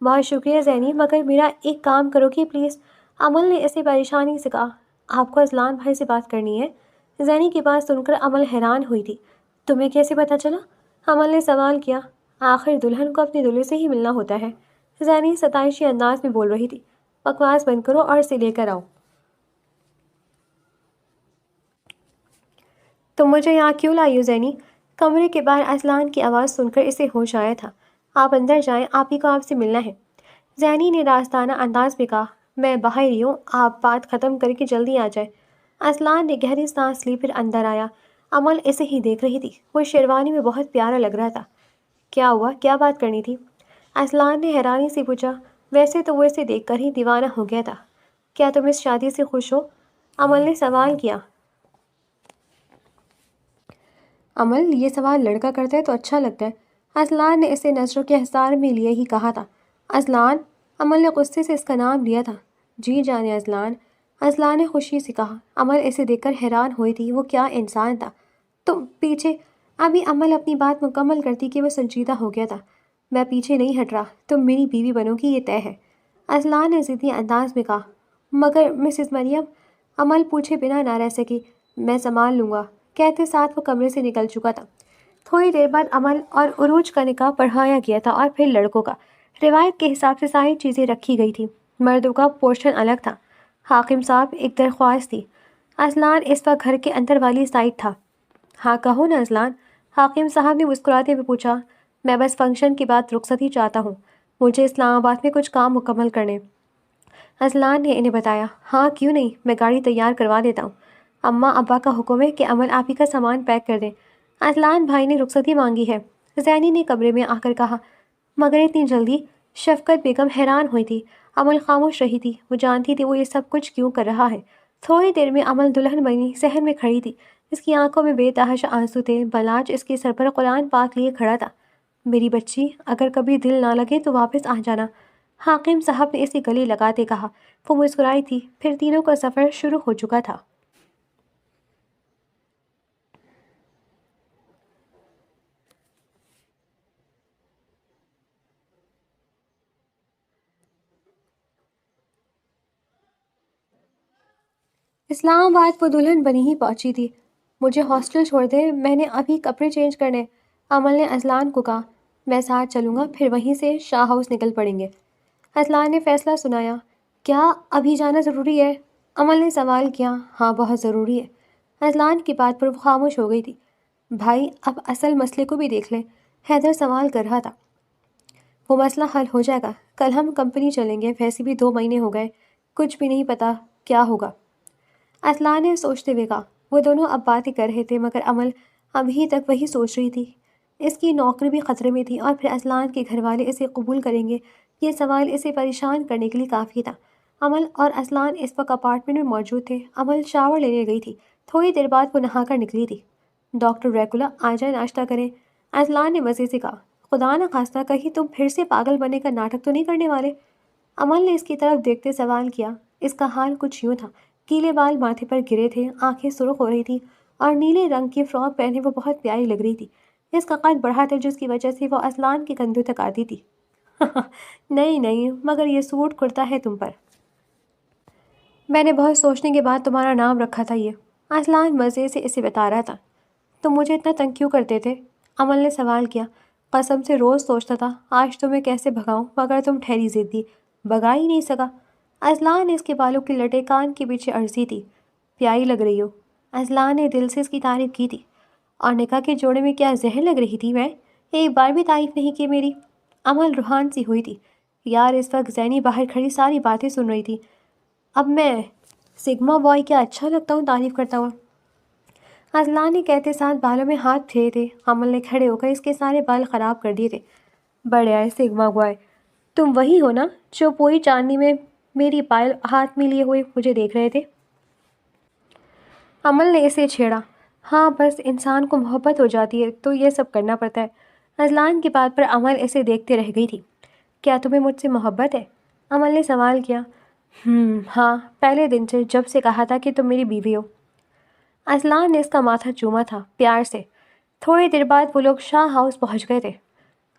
بہت شکریہ زینی، مگر میرا ایک کام کرو گی پلیز؟ عمل نے اسے پریشانی سے کہا۔ آپ کو اصلان بھائی سے بات کرنی ہے؟ زینی کی بات سن کر عمل حیران ہوئی تھی۔ تمہیں کیسے پتہ چلا؟ عمل نے سوال کیا۔ آخر دلہن کو اپنے دلہے سے ہی ملنا ہوتا ہے، زینی ستائشی انداز میں بول رہی تھی۔ بکواس بند کرو اور اسے لے کر آؤ۔ تم مجھے یہاں کیوں لائی ہو زینی؟ کمرے کے باہر اصلان کی آواز سن کر اسے ہوش آیا تھا۔ آپ اندر جائیں، آپ ہی کو آپ سے ملنا ہے، زینی نے راستانہ انداز میں کہا۔ میں باہر ہی ہوں، آپ بات ختم کر کے جلدی آ جائیں۔ اصلان نے گہری سانس لی، پھر اندر آیا۔ عمل اسے ہی دیکھ رہی تھی۔ وہ شیروانی میں بہت پیارا لگ رہا تھا۔ کیا ہوا، کیا بات کرنی تھی؟ اصلان نے حیرانی سے پوچھا۔ ویسے تو وہ اسے دیکھ کر ہی دیوانہ ہو گیا تھا۔ کیا تم اس شادی سے خوش ہو؟ عمل نے سوال کیا۔ عمل، یہ سوال لڑکا کرتا ہے تو اچھا لگتا ہے، اصلان نے اسے نظروں کے حصار میں لیے ہی کہا تھا۔ اصلان، عمل نے غصے سے اس کا نام لیا تھا۔ جی جانے اصلان، اصلان نے خوشی سے کہا۔ عمل اسے دیکھ کر حیران ہوئی تھی، وہ کیا انسان تھا۔ تم پیچھے… ابھی عمل اپنی بات مکمل کرتی کہ وہ سنجیدہ ہو گیا تھا۔ میں پیچھے نہیں ہٹ رہا، تم میری بیوی بنو گی، یہ طے ہے، اصلان نے ضدی انداز میں کہا۔ مگر مسز مریم… عمل پوچھے بنا نہ رہ سکی۔ میں سنبھال لوں گا، کہتے ساتھ وہ کمرے سے نکل چکا تھا۔ تھوڑی دیر بعد عمل اور عروج کا نکاح پڑھایا گیا تھا، اور پھر لڑکوں کا۔ روایت کے حساب سے ساری چیزیں رکھی گئی تھیں، مردوں کا پورشن الگ تھا۔ حاکم صاحب، ایک درخواست تھی۔ اصلان اس وقت گھر کے اندر والی سائڈ تھا۔ ہاں کہو نا اصلان، حاکم صاحب نے مسکراتے ہوئے پوچھا۔ میں بس فنکشن کے بعد رخصتی چاہتا ہوں، مجھے اسلام آباد میں کچھ کام مکمل کرنے۔ اصلان نے انہیں بتایا۔ ہاں کیوں نہیں، میں گاڑی تیار کروا دیتا ہوں۔ اماں ابا کا حکم ہے کہ عمل آپ ہی کا سامان پیک کر دیں، اصلان بھائی نے رخصتی مانگی ہے، زینی نے کمرے میں آ کر کہا۔ مگر اتنی جلدی؟ شفقت بیگم حیران ہوئی تھی۔ عمل خاموش رہی تھی، وہ جانتی تھی وہ یہ سب کچھ کیوں کر رہا ہے۔ تھوڑی دیر میں عمل دلہن بنی صحن میں کھڑی تھی، اس کی آنکھوں میں بے تحاشا آنسو تھے۔ بالاج اس کے سر پر قرآن پاک لیے کھڑا تھا۔ میری بچی، اگر کبھی دل نہ لگے تو واپس آ جانا، حاکم صاحب نے اسے گلے لگاتے کہا۔ وہ مسکرائی تھی، پھر تینوں کا سفر شروع ہو چکا تھا۔ اسلام آباد وہ دلہن بنی ہی پہنچی تھی۔ مجھے ہاسٹل چھوڑ دے، میں نے ابھی کپڑے چینج کرنے، عمل نے اصلان کو کہا۔ میں ساتھ چلوں گا، پھر وہیں سے شاہ ہاؤس نکل پڑیں گے، اصلان نے فیصلہ سنایا۔ کیا ابھی جانا ضروری ہے؟ عمل نے سوال کیا۔ ہاں بہت ضروری ہے، اصلان کی بات پر وہ خاموش ہو گئی تھی۔ بھائی اب اصل مسئلے کو بھی دیکھ لیں، حیدر سوال کر رہا تھا۔ وہ مسئلہ حل ہو جائے گا، کل ہم کمپنی چلیں گے، ویسے بھی 2 مہینے ہو گئے، کچھ بھی نہیں پتا کیا ہوگا، اصلان نے سوچتے ہوئے کہا۔ وہ دونوں اب باتیں کر رہے تھے، مگر عمل ابھی تک وہی سوچ رہی تھی۔ اس کی نوکری بھی خطرے میں تھی، اور پھر اصلان کے گھر والے اسے قبول کریں گے، یہ سوال اسے پریشان کرنے کے لیے کافی تھا۔ عمل اور اصلان اس وقت اپارٹمنٹ میں موجود تھے۔ عمل شاور لینے گئی تھی، تھوڑی دیر بعد وہ نہا کر نکلی تھی۔ ڈاکٹر ریکولا آ جائیں، ناشتہ کریں، اصلان نے مزے سے کہا۔ خدا نہ خواستہ کہیں تم پھر سے پاگل بننے کا ناٹک تو نہیں کرنے والے؟ عمل نے اس کی طرف دیکھتے سوال کیا۔ اس کا حال کچھ یوں تھا، گیلے بال ماتھے پر گرے تھے، آنکھیں سرخ ہو رہی تھی اور نیلے رنگ کی فراک پہنے وہ بہت پیاری لگ رہی تھی۔ اس کا قد بڑھا تھا جس کی وجہ سے وہ اصلان کے کندھوں تک آتی تھی۔ نہیں نہیں، مگر یہ سوٹ کرتا ہے تم پر۔ میں نے بہت سوچنے کے بعد تمہارا نام رکھا تھا یہ۔ اصلان مزے سے اسے بتا رہا تھا۔ تم مجھے اتنا تنگ کیوں کرتے تھے؟ عمل نے سوال کیا۔ قسم سے روز سوچتا تھا آج تمہیں کیسے بھگاؤں، مگر تم ٹھہری ضدی، بھگا ہی نہیں سکا۔ اصلان نے اس کے بالوں کی لٹے کان کے پیچھے عرضی تھی۔ پیاری لگ رہی ہو۔ اصلان نے دل سے اس کی تعریف کی تھی۔ اور نکاح کے جوڑے میں کیا زہر لگ رہی تھی میں؟ ایک بار بھی تعریف نہیں کی میری۔ عمل روحان سی ہوئی تھی۔ یار اس وقت زینی باہر کھڑی ساری باتیں سن رہی تھی۔ اب میں سگما بوائے کیا اچھا لگتا ہوں تعریف کرتا ہوا؟ اصلان نے کہتے ساتھ بالوں میں ہاتھ پھیرے تھے۔ عمل نے کھڑے ہو کر اس کے سارے بال خراب کر دیے تھے۔ بڑے آئے سگما بوائے، تم وہی ہو نا جو پوری چاندنی میں میری پائل ہاتھ میں لیے ہوئے مجھے دیکھ رہے تھے؟ عمل نے اسے چھیڑا۔ ہاں بس انسان کو محبت ہو جاتی ہے تو یہ سب کرنا پڑتا ہے۔ اصلان کی بات پر عمل اسے دیکھتے رہ گئی تھی۔ کیا تمہیں مجھ سے محبت ہے؟ عمل نے سوال کیا۔ ہاں، پہلے دن سے، جب سے کہا تھا کہ تم میری بیوی ہو۔ اصلان نے اس کا ماتھا چوما تھا پیار سے۔ تھوڑی دیر بعد وہ لوگ شاہ ہاؤس پہنچ گئے تھے۔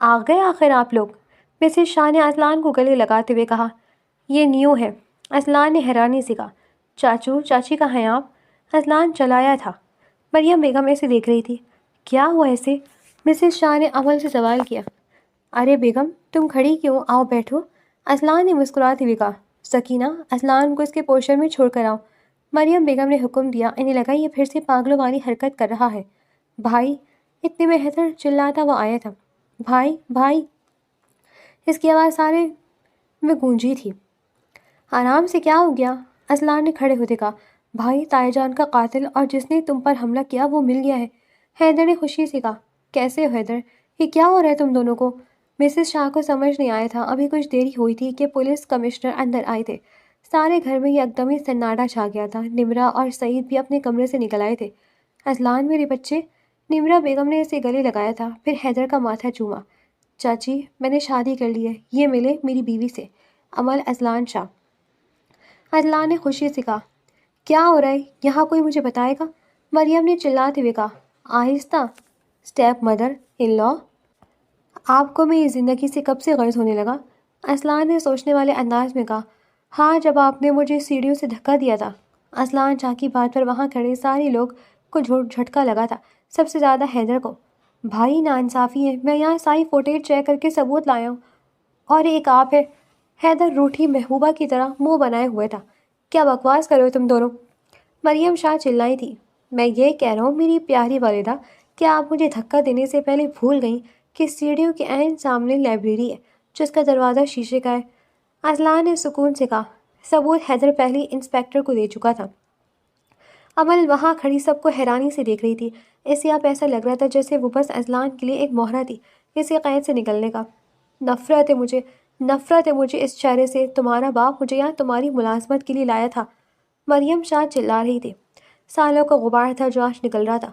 آ گئے آخر آپ لوگ؟ مسز شاہ نے اصلان کو گلے لگاتے ہوئے کہا۔ یہ نیو ہے۔ اصلان نے حیرانی سے کہا۔ چاچو چاچی کہاں ہیں آپ؟ اصلان چلایا تھا۔ مریم بیگم اسے دیکھ رہی تھی۔ کیا ہوا اسے؟ مسز شاہ نے عمل سے سوال کیا۔ ارے بیگم تم کھڑی کیوں، آؤ بیٹھو۔ اصلان نے مسکراتے ہوئے کہا۔ سکینہ اصلان کو اس کے پورشن میں چھوڑ کر آؤ۔ مریم بیگم نے حکم دیا۔ انہیں لگا یہ پھر سے پاگلوں والی حرکت کر رہا ہے۔ بھائی، اتنے میں حیدر چلاتا ہوا آیا تھا۔ بھائی بھائی، اس کی آواز سارے میں گونجی تھی۔ آرام سے، کیا ہو گیا؟ اصلان نے کھڑے ہوتے کہا۔ بھائی، تائی جان کا قاتل اور جس نے تم پر حملہ کیا وہ مل گیا ہے۔ حیدر نے خوشی سے کہا۔ کیسے ہو حیدر؟ یہ کیا ہو رہا ہے تم دونوں کو؟ مسز شاہ کو سمجھ نہیں آیا تھا۔ ابھی کچھ دیری ہوئی تھی کہ پولیس کمشنر اندر آئے تھے۔ سارے گھر میں یکدم سناٹا چھا گیا تھا۔ نمرہ اور سعید بھی اپنے کمرے سے نکل آئے تھے۔ اصلان میرے بچے، نمرہ بیگم نے اسے گلے لگایا تھا، پھر حیدر کا ماتھا چوما۔ چاچی میں نے شادی کر لی ہے، یہ ملے میری بیوی سے، عمل اصلان شاہ۔ اصلان نے خوشی سے کہا۔ کیا ہو رہا ہے یہاں، کوئی مجھے بتائے گا؟ مریم نے چلاتے ہوئے کہا۔ آہستہ، اسٹیپ مدر ان لا، آپ کو میری زندگی سے کب سے غرض ہونے لگا؟ اصلان نے سوچنے والے انداز میں کہا۔ ہاں، جب آپ نے مجھے سیڑھیوں سے دھکا دیا تھا۔ اصلان شاہ کی بات پر وہاں کھڑے سارے لوگ کو جھٹکا لگا تھا، سب سے زیادہ حیدر کو۔ بھائی ناانصافی ہے، میں یہاں ساری فوٹیج چیک کر کے ثبوت لایا ہوں، اور ایک آپ ہے۔ حیدر روٹھی محبوبہ کی طرح منہ بنائے ہوئے تھا۔ کیا بکواس کرو تم دونوں؟ مریم شاہ چلائی تھی۔ میں یہ کہہ رہا ہوں میری پیاری والدہ، کیا آپ مجھے دھکا دینے سے پہلے بھول گئیں کہ سیڑھیوں کے عین سامنے لائبریری ہے جس کا دروازہ شیشے کا ہے؟ اصلان نے سکون سے کہا۔ ثبوت حیدر پہلے انسپیکٹر کو دے چکا تھا۔ عمل وہاں کھڑی سب کو حیرانی سے دیکھ رہی تھی۔ اسے اب ایسا لگ رہا تھا جیسے وہ بس اصلان کے لیے ایک مہرہ تھی اسے قید سے نکلنے کا۔ نفرت ہے مجھے اس چہرے سے۔ تمہارا باپ مجھے یہاں تمہاری ملازمت کے لیے لایا تھا۔ مریم شاہ چلا رہی تھی۔ سالوں کا غبار تھا جو آج نکل رہا تھا۔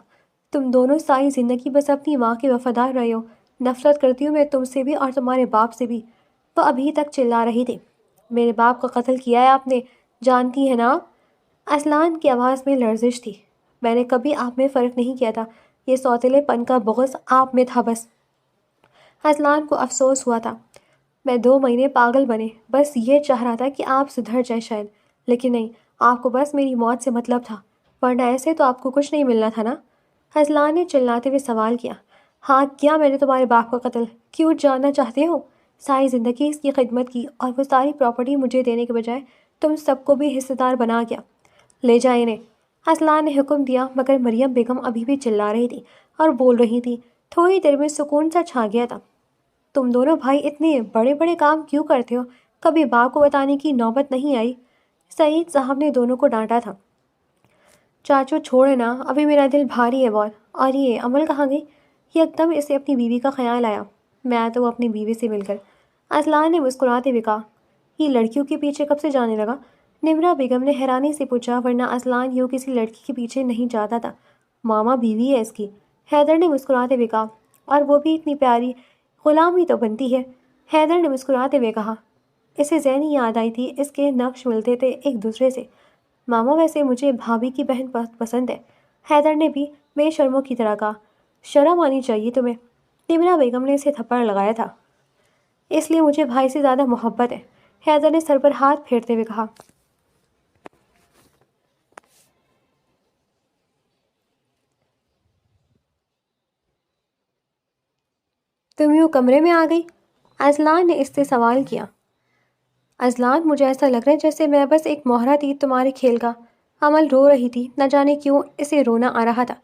تم دونوں ساری زندگی بس اپنی ماں کے وفادار رہے ہو۔ نفرت کرتی ہوں میں تم سے بھی اور تمہارے باپ سے بھی۔ وہ ابھی تک چلا رہی تھی۔ میرے باپ کا قتل کیا ہے آپ نے، جانتی ہے نا آپ؟ اصلان کی آواز میں لرزش تھی۔ میں نے کبھی آپ میں فرق نہیں کیا تھا، یہ سوتیلے پن کا بغض آپ میں تھا بس۔ اصلان کو افسوس ہوا تھا۔ میں 2 مہینے پاگل بنے، بس یہ چاہ رہا تھا کہ آپ سدھر جائیں شاید، لیکن نہیں، آپ کو بس میری موت سے مطلب تھا، ورنہ ایسے تو آپ کو کچھ نہیں ملنا تھا نا؟ اصلان نے چلاتے ہوئے سوال کیا۔ ہاں کیا میں نے تمہارے باپ کا قتل؟ کیوں جاننا چاہتے ہو؟ ساری زندگی اس کی خدمت کی اور وہ ساری پراپرٹی مجھے دینے کے بجائے تم سب کو بھی حصہ دار بنا گیا۔ لے جائیں انہیں، اصلان نے حکم دیا، مگر مریم بیگم ابھی بھی چلا رہی تھی اور بول رہی تھی۔ تھوڑی دیر میں سکون سا چھا گیا تھا۔ تم دونوں بھائی اتنے بڑے بڑے کام کیوں کرتے ہو؟ کبھی باپ کو بتانے کی نوبت نہیں آئی؟ سعید صاحب نے دونوں کو ڈانٹا تھا۔ چاچو چھوڑے نا، ابھی میرا دل بھاری ہے بہت۔ اور یہ عمل کہاں گئی؟ یکدم اسے اپنی بیوی کا خیال آیا۔ میں تو اپنی بیوی سے مل کر، اصلان نے مسکراتے ہوئے کہا۔ یہ لڑکیوں کے پیچھے کب سے جانے لگا؟ نمرہ بیگم نے حیرانی سے پوچھا، ورنہ اصلان یوں کسی لڑکی کے پیچھے نہیں جاتا تھا۔ ماما بیوی ہے اس کی، حیدر نے مسکراتے ہوئے کہا، اور وہ بھی اتنی پیاری، غلامی تو بنتی ہے، حیدر نے مسکراتے ہوئے کہا۔ اسے ذہنی یاد آئی تھی، اس کے نقش ملتے تھے ایک دوسرے سے۔ ماما ویسے مجھے بھابھی کی بہن پسند ہے، حیدر نے بھی بے شرموں کی طرح کہا۔ شرم آنی چاہیے تمہیں، تمرا بیگم نے اسے تھپڑ لگایا تھا۔ اس لیے مجھے بھائی سے زیادہ محبت ہے، حیدر نے سر پر ہاتھ پھیرتے ہوئے کہا۔ تم یوں کمرے میں آ گئی؟ اذلان نے اس سے سوال کیا۔ اذلان، مجھے ایسا لگ رہا ہے جیسے میں بس ایک مہرہ تھی تمہارے کھیل کا۔ امل رو رہی تھی، نہ جانے کیوں اسے رونا آ رہا تھا۔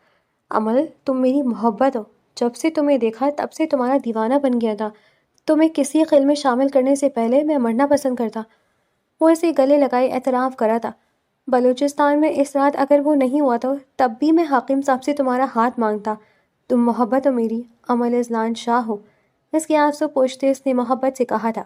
امل، تم میری محبت ہو، جب سے تمہیں دیکھا تب سے تمہارا دیوانہ بن گیا تھا۔ تمہیں کسی خل میں شامل کرنے سے پہلے میں مرنا پسند کرتا۔ وہ اسے گلے لگائے اعتراف کرا تھا۔ بلوچستان میں اس رات اگر وہ نہیں ہوا تو تب بھی میں حاکم صاحب سے تمہارا ہاتھ مانگتا۔ تم محبت ہو میری، امل اذلان شاہ ہو، اس کے آنسو پوچھتے اس نے محبت سے کہا تھا۔